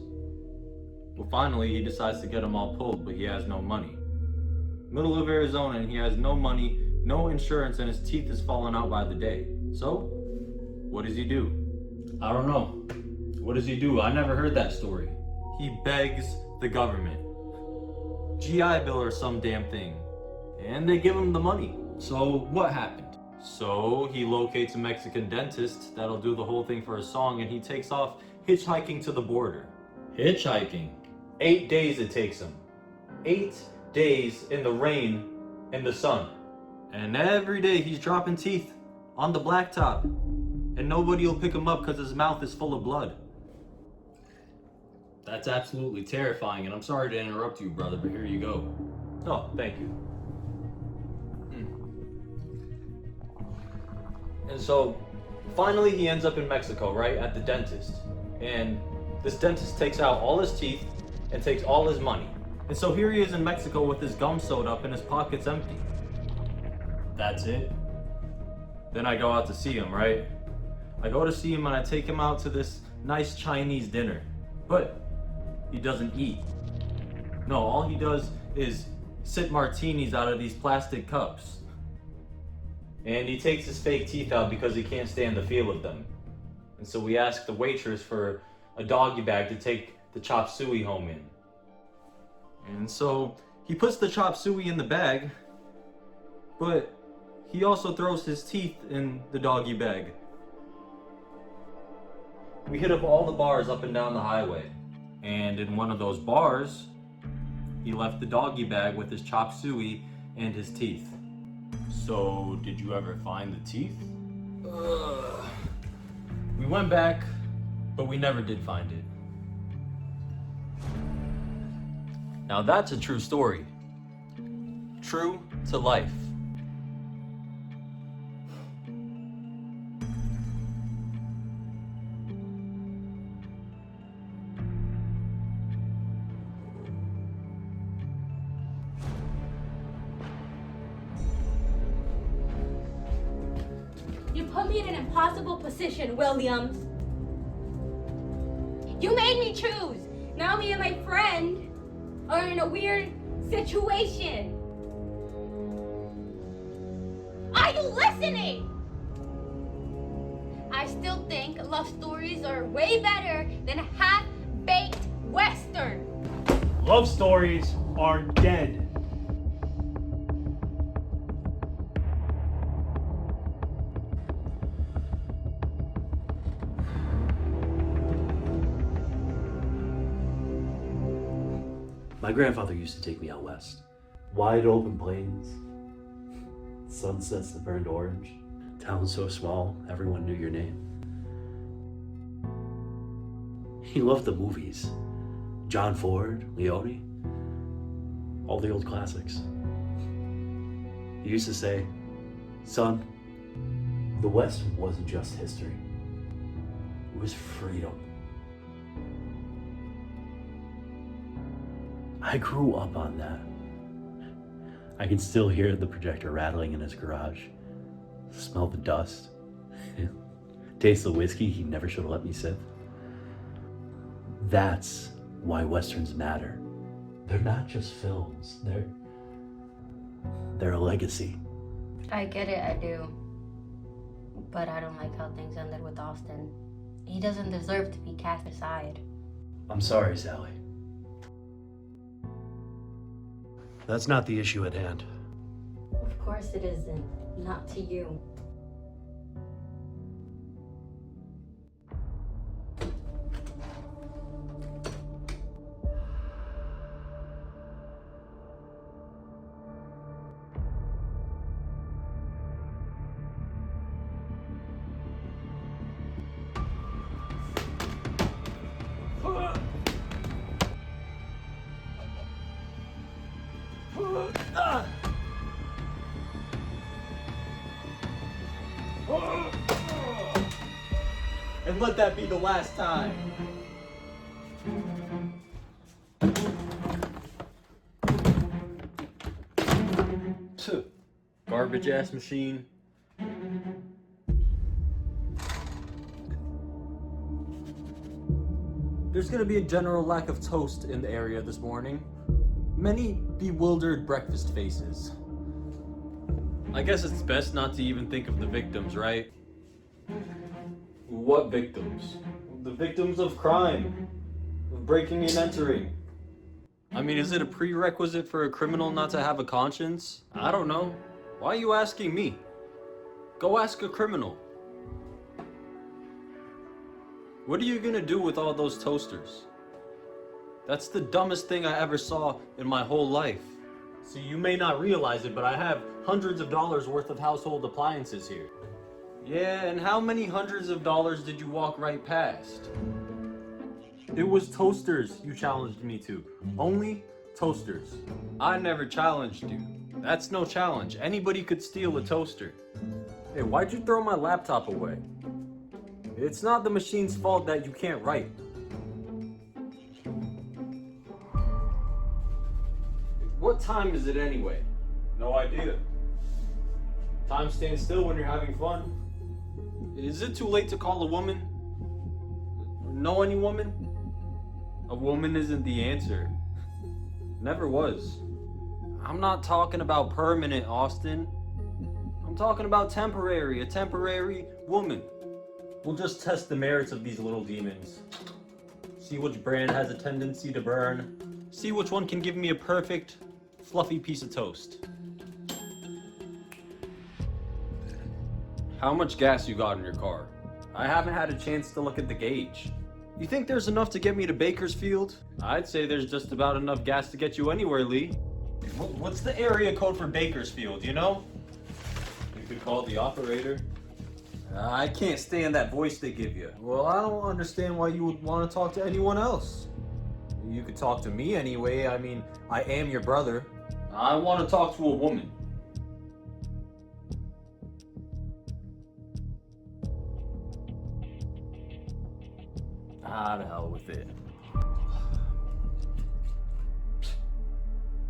Well, finally he decides to get them all pulled, but he has no money. Middle of Arizona, and he has no money, no insurance, and his teeth is falling out by the day. So, what does he do? I don't know. What does he do? I never heard that story. He begs the government. GI Bill or some damn thing. And they give him the money. So, what happened? So he locates a Mexican dentist that'll do the whole thing for a song, and he takes off hitchhiking to the border. Hitchhiking? 8 days it takes him. 8 days in the rain and the sun. And every day he's dropping teeth on the blacktop. And nobody will pick him up because his mouth is full of blood. That's absolutely terrifying, and I'm sorry to interrupt you, brother, but here you go. Oh, thank you. And so, finally he ends up in Mexico, right, at the dentist. And this dentist takes out all his teeth and takes all his money. And so here he is in Mexico with his gum sewed up and his pockets empty. That's it? Then I go out to see him, right? I go to see him and I take him out to this nice Chinese dinner. But he doesn't eat. No, all he does is sip martinis out of these plastic cups. And he takes his fake teeth out because he can't stand the feel of them. And so we ask the waitress for a doggy bag to take the chop suey home in. And so he puts the chop suey in the bag, but he also throws his teeth in the doggy bag. We hit up all the bars up and down the highway. And in one of those bars, he left the doggy bag with his chop suey and his teeth. So, did you ever find the teeth? We went back, but we never did find it. Now that's a true story. True to life. You put me in an impossible position, Williams. You made me choose. Now me and my friend are in a weird situation. Are you listening? I still think love stories are way better than a half-baked Western. Love stories are dead. My grandfather used to take me out west. Wide open plains, sunsets that burned orange, town so small everyone knew your name. He loved the movies. John Ford, Leone, all the old classics. He used to say, "Son, the West wasn't just history. It was freedom." I grew up on that. I can still hear the projector rattling in his garage, smell the dust, taste the whiskey he never should have let me sip. That's why Westerns matter. They're not just films, they're a legacy. I get it, I do. But I don't like how things ended with Austin. He doesn't deserve to be cast aside. I'm sorry, Sally. That's not the issue at hand. Of course it isn't. Not to you. And let that be the last time. Garbage ass machine. There's gonna be a general lack of toast in the area this morning. Many bewildered breakfast faces. I guess it's best not to even think of the victims, right? What victims? The victims of crime, of breaking and entering. I mean, is it a prerequisite for a criminal not to have a conscience? I don't know. Why are you asking me? Go ask a criminal. What are you gonna do with all those toasters? That's the dumbest thing I ever saw in my whole life. See, you may not realize it, but I have hundreds of dollars worth of household appliances here. Yeah, and how many hundreds of dollars did you walk right past? It was toasters you challenged me to. Only toasters. I never challenged you. That's no challenge. Anybody could steal a toaster. Hey, why'd you throw my laptop away? It's not the machine's fault that you can't write. What time is it anyway? No idea. Time stands still when you're having fun. Is it too late to call a woman? Know any woman? A woman isn't the answer. Never was. I'm not talking about permanent, Austin. I'm talking about temporary, a temporary woman. We'll just test the merits of these little demons. See which brand has a tendency to burn. See which one can give me a perfect, fluffy piece of toast. How much gas you got in your car? I haven't had a chance to look at the gauge. You think there's enough to get me to Bakersfield? I'd say there's just about enough gas to get you anywhere, Lee. What's the area code for Bakersfield, you know? You could call the operator. I can't stand that voice they give you. Well, I don't understand why you would want to talk to anyone else. You could talk to me anyway. I mean, I am your brother. I want to talk to a woman. Ah, the hell with it.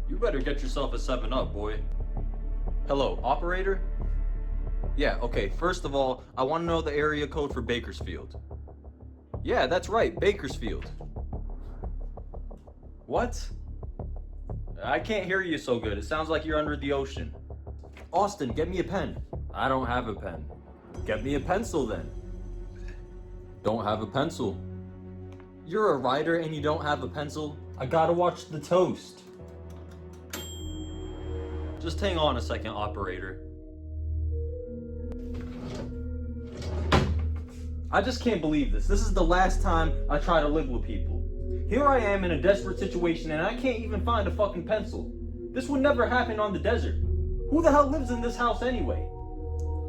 You better get yourself a 7-Up, boy. Hello, operator? Yeah, okay, first of all, I want to know the area code for Bakersfield. Yeah, that's right, Bakersfield. What? I can't hear you so good. It sounds like you're under the ocean. Austin, get me a pen. I don't have a pen. Get me a pencil then. Don't have a pencil. You're a writer and you don't have a pencil? I gotta watch the toast. Just hang on a second, operator. I just can't believe this. This is the last time I try to live with people. Here I am in a desperate situation and I can't even find a fucking pencil. This would never happen on the desert. Who the hell lives in this house anyway?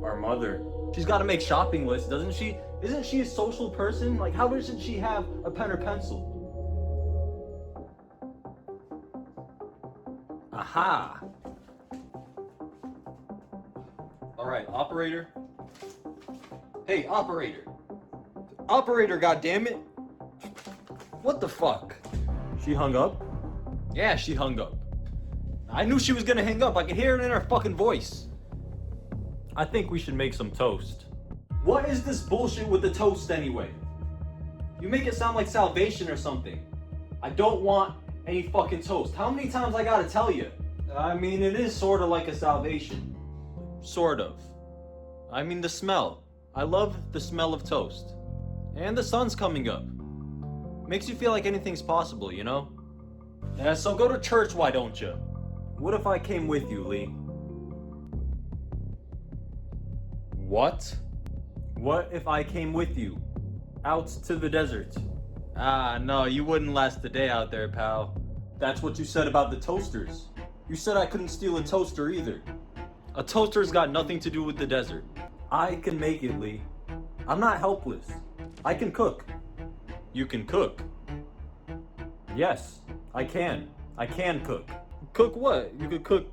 Our mother. She's got to make shopping lists, doesn't she? Isn't she a social person? Like, how doesn't she have a pen or pencil? Aha! All right, operator. Hey, operator. Operator, goddammit. What the fuck? She hung up? Yeah, she hung up. I knew she was gonna hang up. I could hear it in her fucking voice. I think we should make some toast. What is this bullshit with the toast anyway? You make it sound like salvation or something. I don't want any fucking toast. How many times I gotta tell you? I mean, it is sort of like a salvation. Sort of. I mean, the smell. I love the smell of toast. And the sun's coming up. Makes you feel like anything's possible, you know? Yeah, so go to church, why don't you? What if I came with you, Lee? What? What if I came with you? Out to the desert? Ah, no, you wouldn't last a day out there, pal. That's what you said about the toasters. You said I couldn't steal a toaster either. A toaster's got nothing to do with the desert. I can make it, Lee. I'm not helpless. I can cook. You can cook? Yes, I can. I can cook. Cook what? You could cook,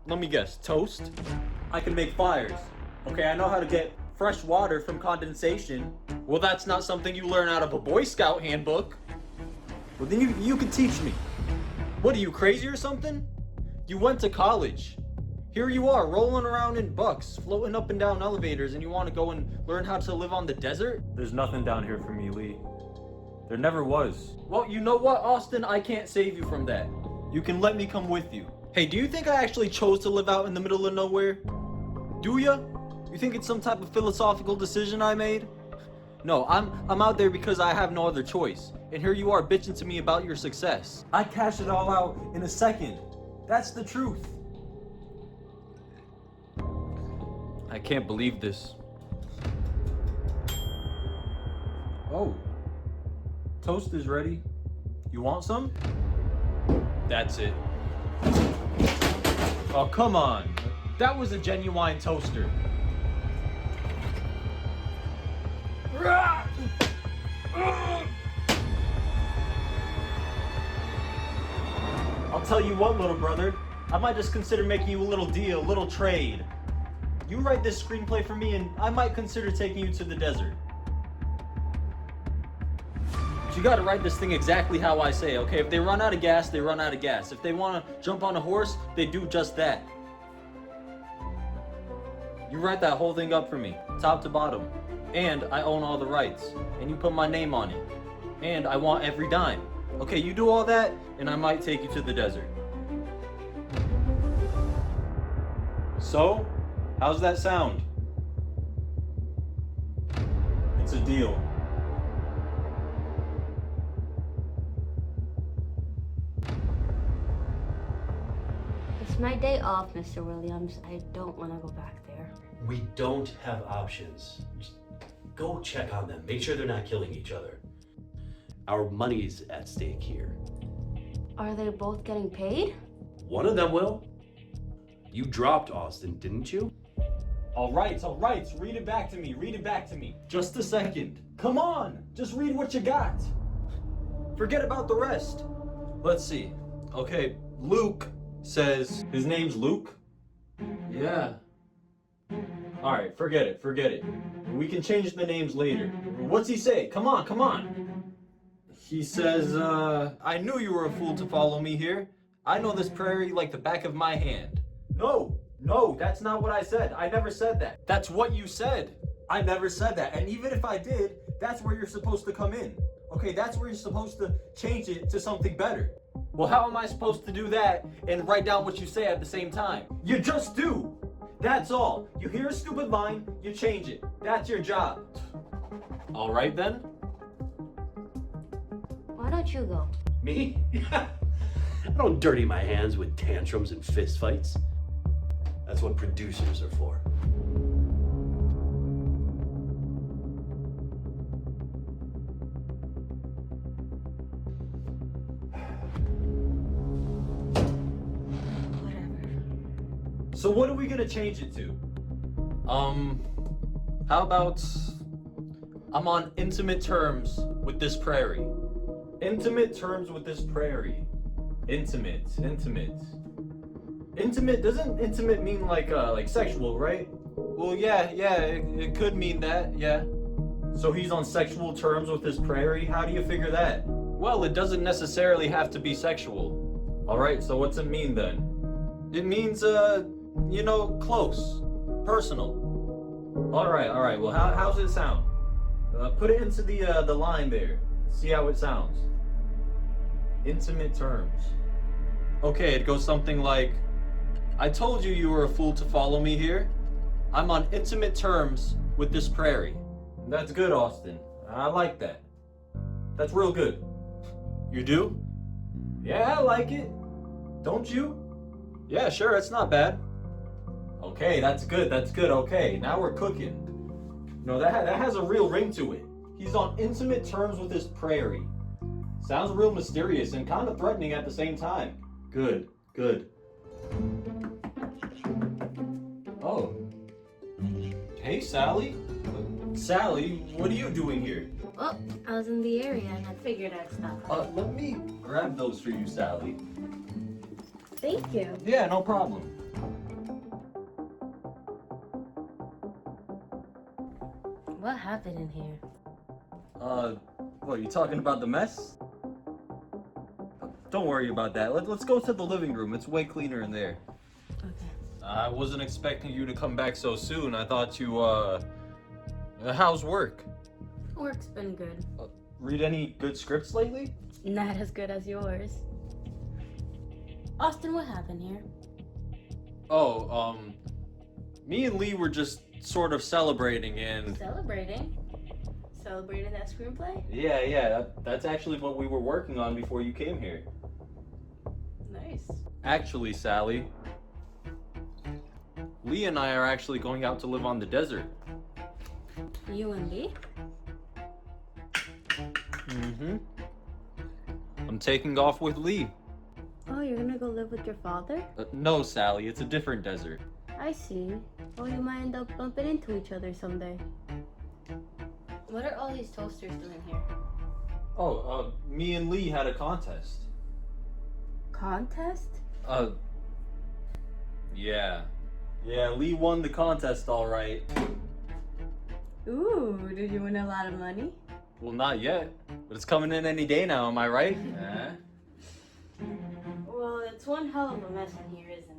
let me guess, toast? I can make fires. Okay, I know how to get fresh water from condensation. Well, that's not something you learn out of a Boy Scout handbook. Well, then you can teach me. What, are you crazy or something? You went to college. Here you are, rolling around in bucks, floating up and down elevators, and you want to go and learn how to live on the desert? There's nothing down here for me, Lee. There never was. Well, you know what, Austin? I can't save you from that. You can let me come with you. Hey, do you think I actually chose to live out in the middle of nowhere? Do ya? You think it's some type of philosophical decision I made? No, I'm out there because I have no other choice. And here you are bitching to me about your success. I cashed it all out in a second. That's the truth. I can't believe this. Oh. Toast is ready. You want some? That's it. Oh, come on. That was a genuine toaster. I'll tell you what, little brother. I might just consider making you a little deal, a little trade. You write this screenplay for me and I might consider taking you to the desert. But you gotta write this thing exactly how I say, okay? If they run out of gas, they run out of gas. If they wanna jump on a horse, they do just that. You write that whole thing up for me, top to bottom. And I own all the rights. And you put my name on it. And I want every dime. Okay, you do all that, and I might take you to the desert. So, how's that sound? It's a deal. It's my day off, Mr. Williams. I don't want to go back there. We don't have options. Just go check on them. Make sure they're not killing each other. Our money's at stake here. Are they both getting paid? One of them will. You dropped Austin, didn't you? All right, read it back to me, Just a second. Come on, just read what you got. Forget about the rest. Let's see. Okay, Luke says, his name's Luke? Yeah. All right, forget it. We can change the names later. What's he say? Come on. He says, I knew you were a fool to follow me here. I know this prairie like the back of my hand. No, that's not what I said. I never said that. That's what you said. I never said that. And even if I did, that's where you're supposed to come in. Okay, that's where you're supposed to change it to something better. Well, how am I supposed to do that and write down what you say at the same time? You just do. That's all. You hear a stupid line, you change it. That's your job. All right then. Why don't you go? Me? I don't dirty my hands with tantrums and fistfights. That's what producers are for. So what are we gonna change it to? How about I'm on intimate terms with this prairie? Intimate terms with this prairie. Intimate. Intimate, doesn't intimate mean like sexual, right? Well, yeah, it could mean that, yeah. So he's on sexual terms with his prairie? How do you figure that? Well, it doesn't necessarily have to be sexual. Alright, so what's it mean then? It means, close, personal. Alright, well how's it sound? Put it into the line there. See how it sounds. Intimate terms. Okay, it goes something like, I told you were a fool to follow me here. I'm on intimate terms with this prairie. That's good, Austin. I like that. That's real good. You do? Yeah, I like it. Don't you? Yeah, sure, it's not bad. Okay, that's good. Okay, now we're cooking. No, that has a real ring to it. He's on intimate terms with his prairie. Sounds real mysterious and kind of threatening at the same time. Good. Oh. Hey, Sally. Sally, what are you doing here? Oh, I was in the area and I Figured I'd stop. Let me grab those for you, Sally. Thank you. Yeah, no problem. What happened in here? What, you talking about the mess? Don't worry about that. Let's go to the living room. It's way cleaner in there. Okay. I wasn't expecting you to come back so soon. I thought you, how's work? Work's been good. Read any good scripts lately? Not as good as yours. Austin, what happened here? Oh, me and Lee were just sort of celebrating and... Celebrating? Celebrating that screenplay? Yeah, that's actually what we were working on before you came here. Nice. Actually, Sally, Lee and I are actually going out to live on the desert. You and Lee? Mm-hmm. I'm taking off with Lee. Oh, you're gonna go live with your father? No, Sally, it's a different desert. I see. Well, you might end up bumping into each other someday. What are all these toasters doing here? Oh, me and Lee had a contest. Contest? Yeah. Yeah, Lee won the contest all right. Ooh, did you win a lot of money? Well, not yet, but it's coming in any day now, am I right? Well, it's one hell of a mess in here, isn't it?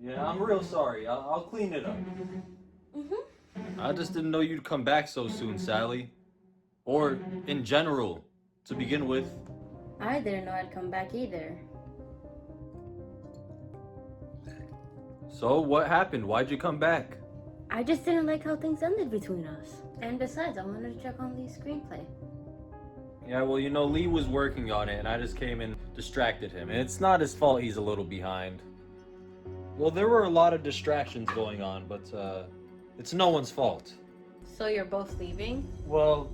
Yeah, I'm real sorry. I'll clean it up. I just didn't know you'd come back so soon, Sally. Or, in general, to begin with. I didn't know I'd come back either. So, what happened? Why'd you come back? I just didn't like how things ended between us. And besides, I wanted to check on Lee's screenplay. Yeah, well, Lee was working on it, and I just came and distracted him. And it's not his fault he's a little behind. Well, there were a lot of distractions going on, but, it's no one's fault. So you're both leaving? Well,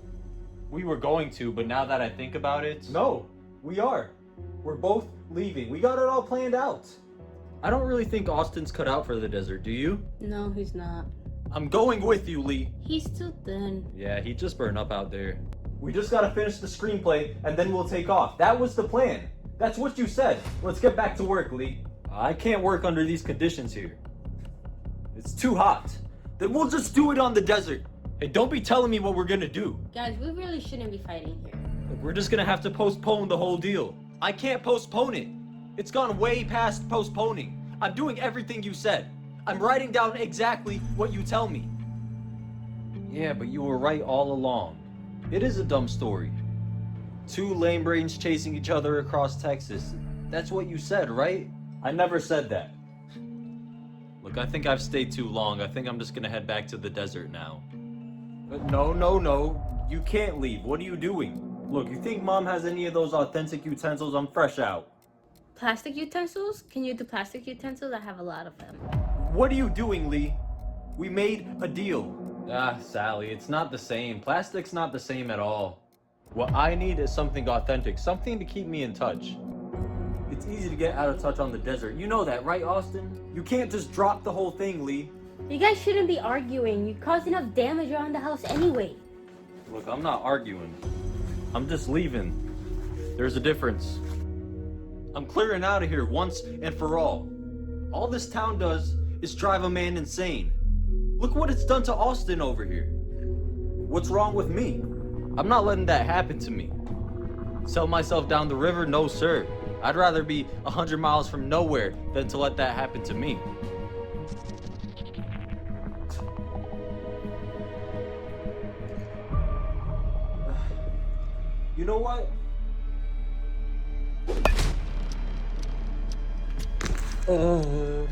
we were going to, but now that I think about it... No, we are. We're both leaving. We got it all planned out. I don't really think Austin's cut out for the desert, do you? No, he's not. I'm going with you, Lee. He's too thin. Yeah, he just burned up out there. We just gotta finish the screenplay and then we'll take off. That was the plan. That's what you said. Let's get back to work, Lee. I can't work under these conditions here. It's too hot. Then we'll just do it on the desert. Hey, don't be telling me what we're gonna do. Guys, we really shouldn't be fighting here. We're just gonna have to postpone the whole deal. I can't postpone it. It's gone way past postponing. I'm doing everything you said. I'm writing down exactly what you tell me. Yeah, but you were right all along. It is a dumb story. Two lame brains chasing each other across Texas. That's what you said, right? I never said that. Look, I think I've stayed too long. I think I'm just gonna head back to the desert now. No. You can't leave. What are you doing? Look, you think Mom has any of those authentic utensils? I'm fresh out. Plastic utensils? Can you do plastic utensils? I have a lot of them. What are you doing, Lee? We made a deal. Ah, Sally, it's not the same. Plastic's not the same at all. What I need is something authentic, something to keep me in touch. It's easy to get out of touch on the desert. You know that, right, Austin? You can't just drop the whole thing, Lee. You guys shouldn't be arguing. You caused enough damage around the house anyway. Look, I'm not arguing. I'm just leaving. There's a difference. I'm clearing out of here once and for all. All this town does is drive a man insane. Look what it's done to Austin over here. What's wrong with me? I'm not letting that happen to me. Sell myself down the river? No, sir. I'd rather be 100 miles from nowhere than to let that happen to me. You know what? Oh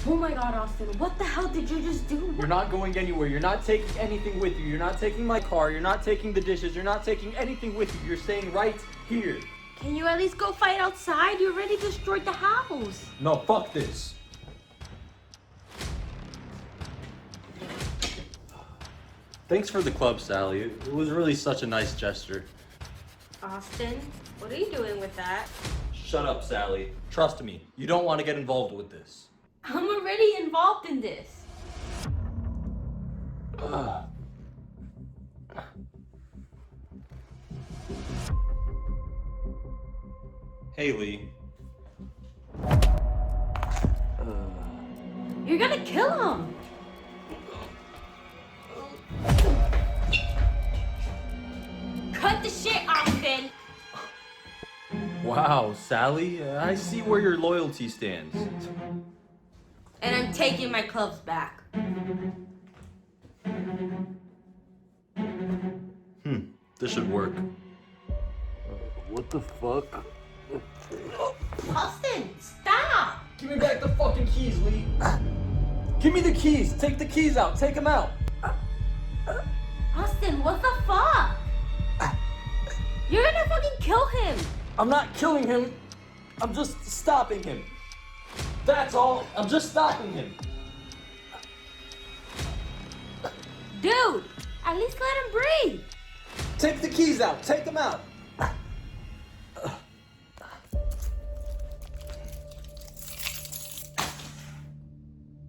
my god, Austin, what the hell did you just do? You're not going anywhere. You're not taking anything with you. You're not taking my car. You're not taking the dishes. You're not taking anything with you. You're staying right here. Can you at least go fight outside? You already destroyed the house. No, fuck this. Thanks for the club, Sally. It was really such a nice gesture. Austin, what are you doing with that? Shut up, Sally. Trust me, you don't want to get involved with this. I'm already involved in this. Hey, Lee. You're gonna kill him. Cut the shit, Austin. Wow, Sally, I see where your loyalty stands. And I'm taking my clubs back. This should work. What the fuck? Austin, stop! Give me back the fucking keys, Lee. Give me the keys. Take the keys out. Take them out. Austin, what the fuck? You're gonna fucking kill him. I'm not killing him. I'm just stopping him. That's all. I'm just stopping him. Dude, at least let him breathe. Take the keys out. Take them out.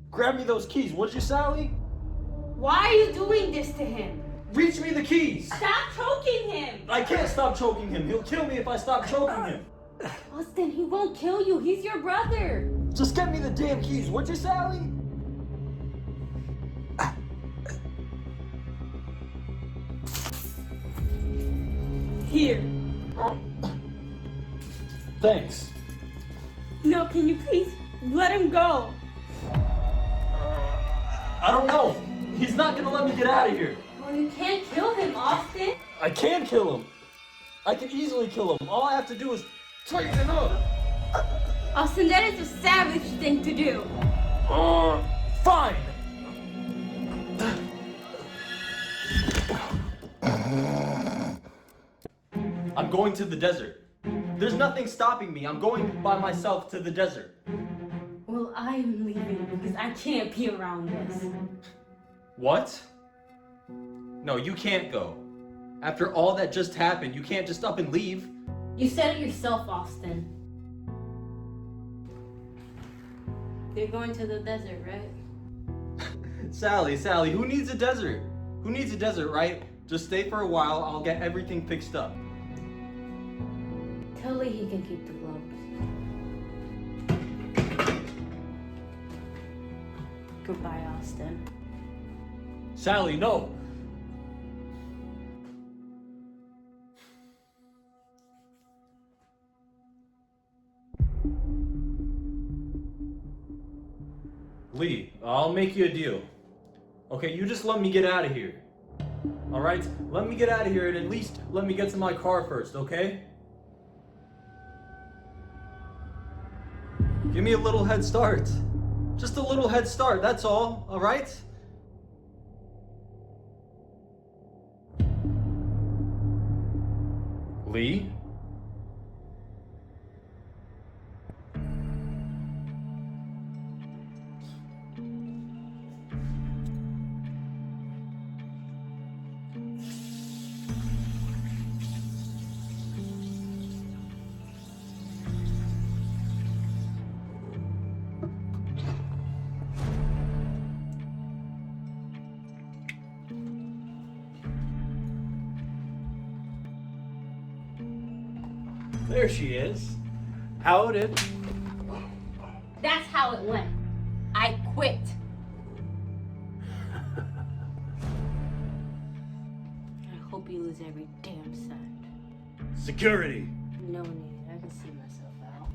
Grab me those keys, would you, Sally? Why are you doing this to him? Reach me the keys. Stop choking him. I can't stop choking him. He'll kill me if I stop choking him. Austin, he won't kill you. He's your brother. Just get me the damn keys, would you, Sally? Here. Thanks. No, can you please let him go? I don't know. He's not gonna let me get out of here. Well, you can't kill him, Austin. I can kill him. I can easily kill him. All I have to do is tighten him up. Austin, that is a savage thing to do. Fine. I'm going to the desert. There's nothing stopping me. I'm going by myself to the desert. Well, I'm leaving because I can't be around this. What? No, you can't go. After all that just happened, you can't just up and leave. You said it yourself, Austin. You're going to the desert, right? Sally, who needs a desert? Who needs a desert, right? Just stay for a while, I'll get everything fixed up. Tell Lee he can keep the gloves. Goodbye, Austin. Sally, no! Lee, I'll make you a deal. Okay, you just let me get out of here. Alright? Let me get out of here and at least let me get to my car first, okay? Give me a little head start. Just a little head start, that's all, alright? Lee? There she is. How did? That's how it went. I quit. I hope you lose every damn cent. Security. No need. I can see myself out.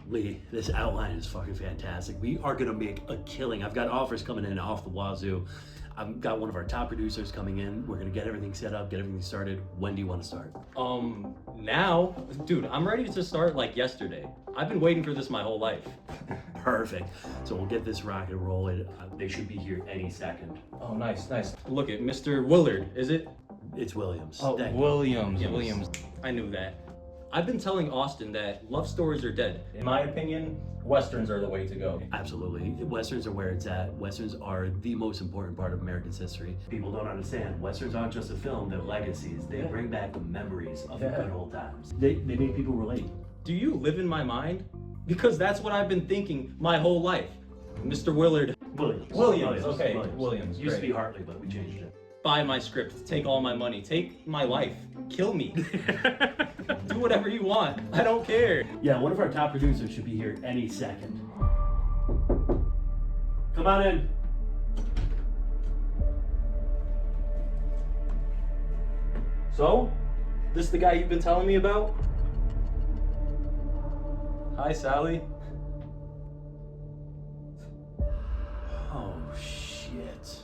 Lee, this outline is fucking fantastic. We are gonna make a killing. I've got offers coming in off the wazoo. I've got one of our top producers coming in. We're gonna get everything set up, get everything started. When do you want to start? Now? Dude, I'm ready to start like yesterday. I've been waiting for this my whole life. Perfect. So we'll get this rocket rolling. They should be here any second. Oh, nice. Look at Mr. Willard, is it? It's Williams. Oh, Thank you. Williams. I knew that. I've been telling Austin that love stories are dead. In my opinion, Westerns are the way to go. Absolutely. Westerns are where it's at. Westerns are the most important part of American history. People don't understand. Westerns aren't just a film, they're legacies. They bring back the memories of the good old times. They make people relate. Do you live in my mind? Because that's what I've been thinking my whole life. Mr. Willard, Williams. okay, Williams, Used to great. be Hartley, but we changed it. buy my script, take all my money, take my life, kill me. Do whatever you want. I don't care. Yeah, one of our top producers should be here any second. Come on in. So, this the guy you've been telling me about? Hi, Sally. Oh, shit.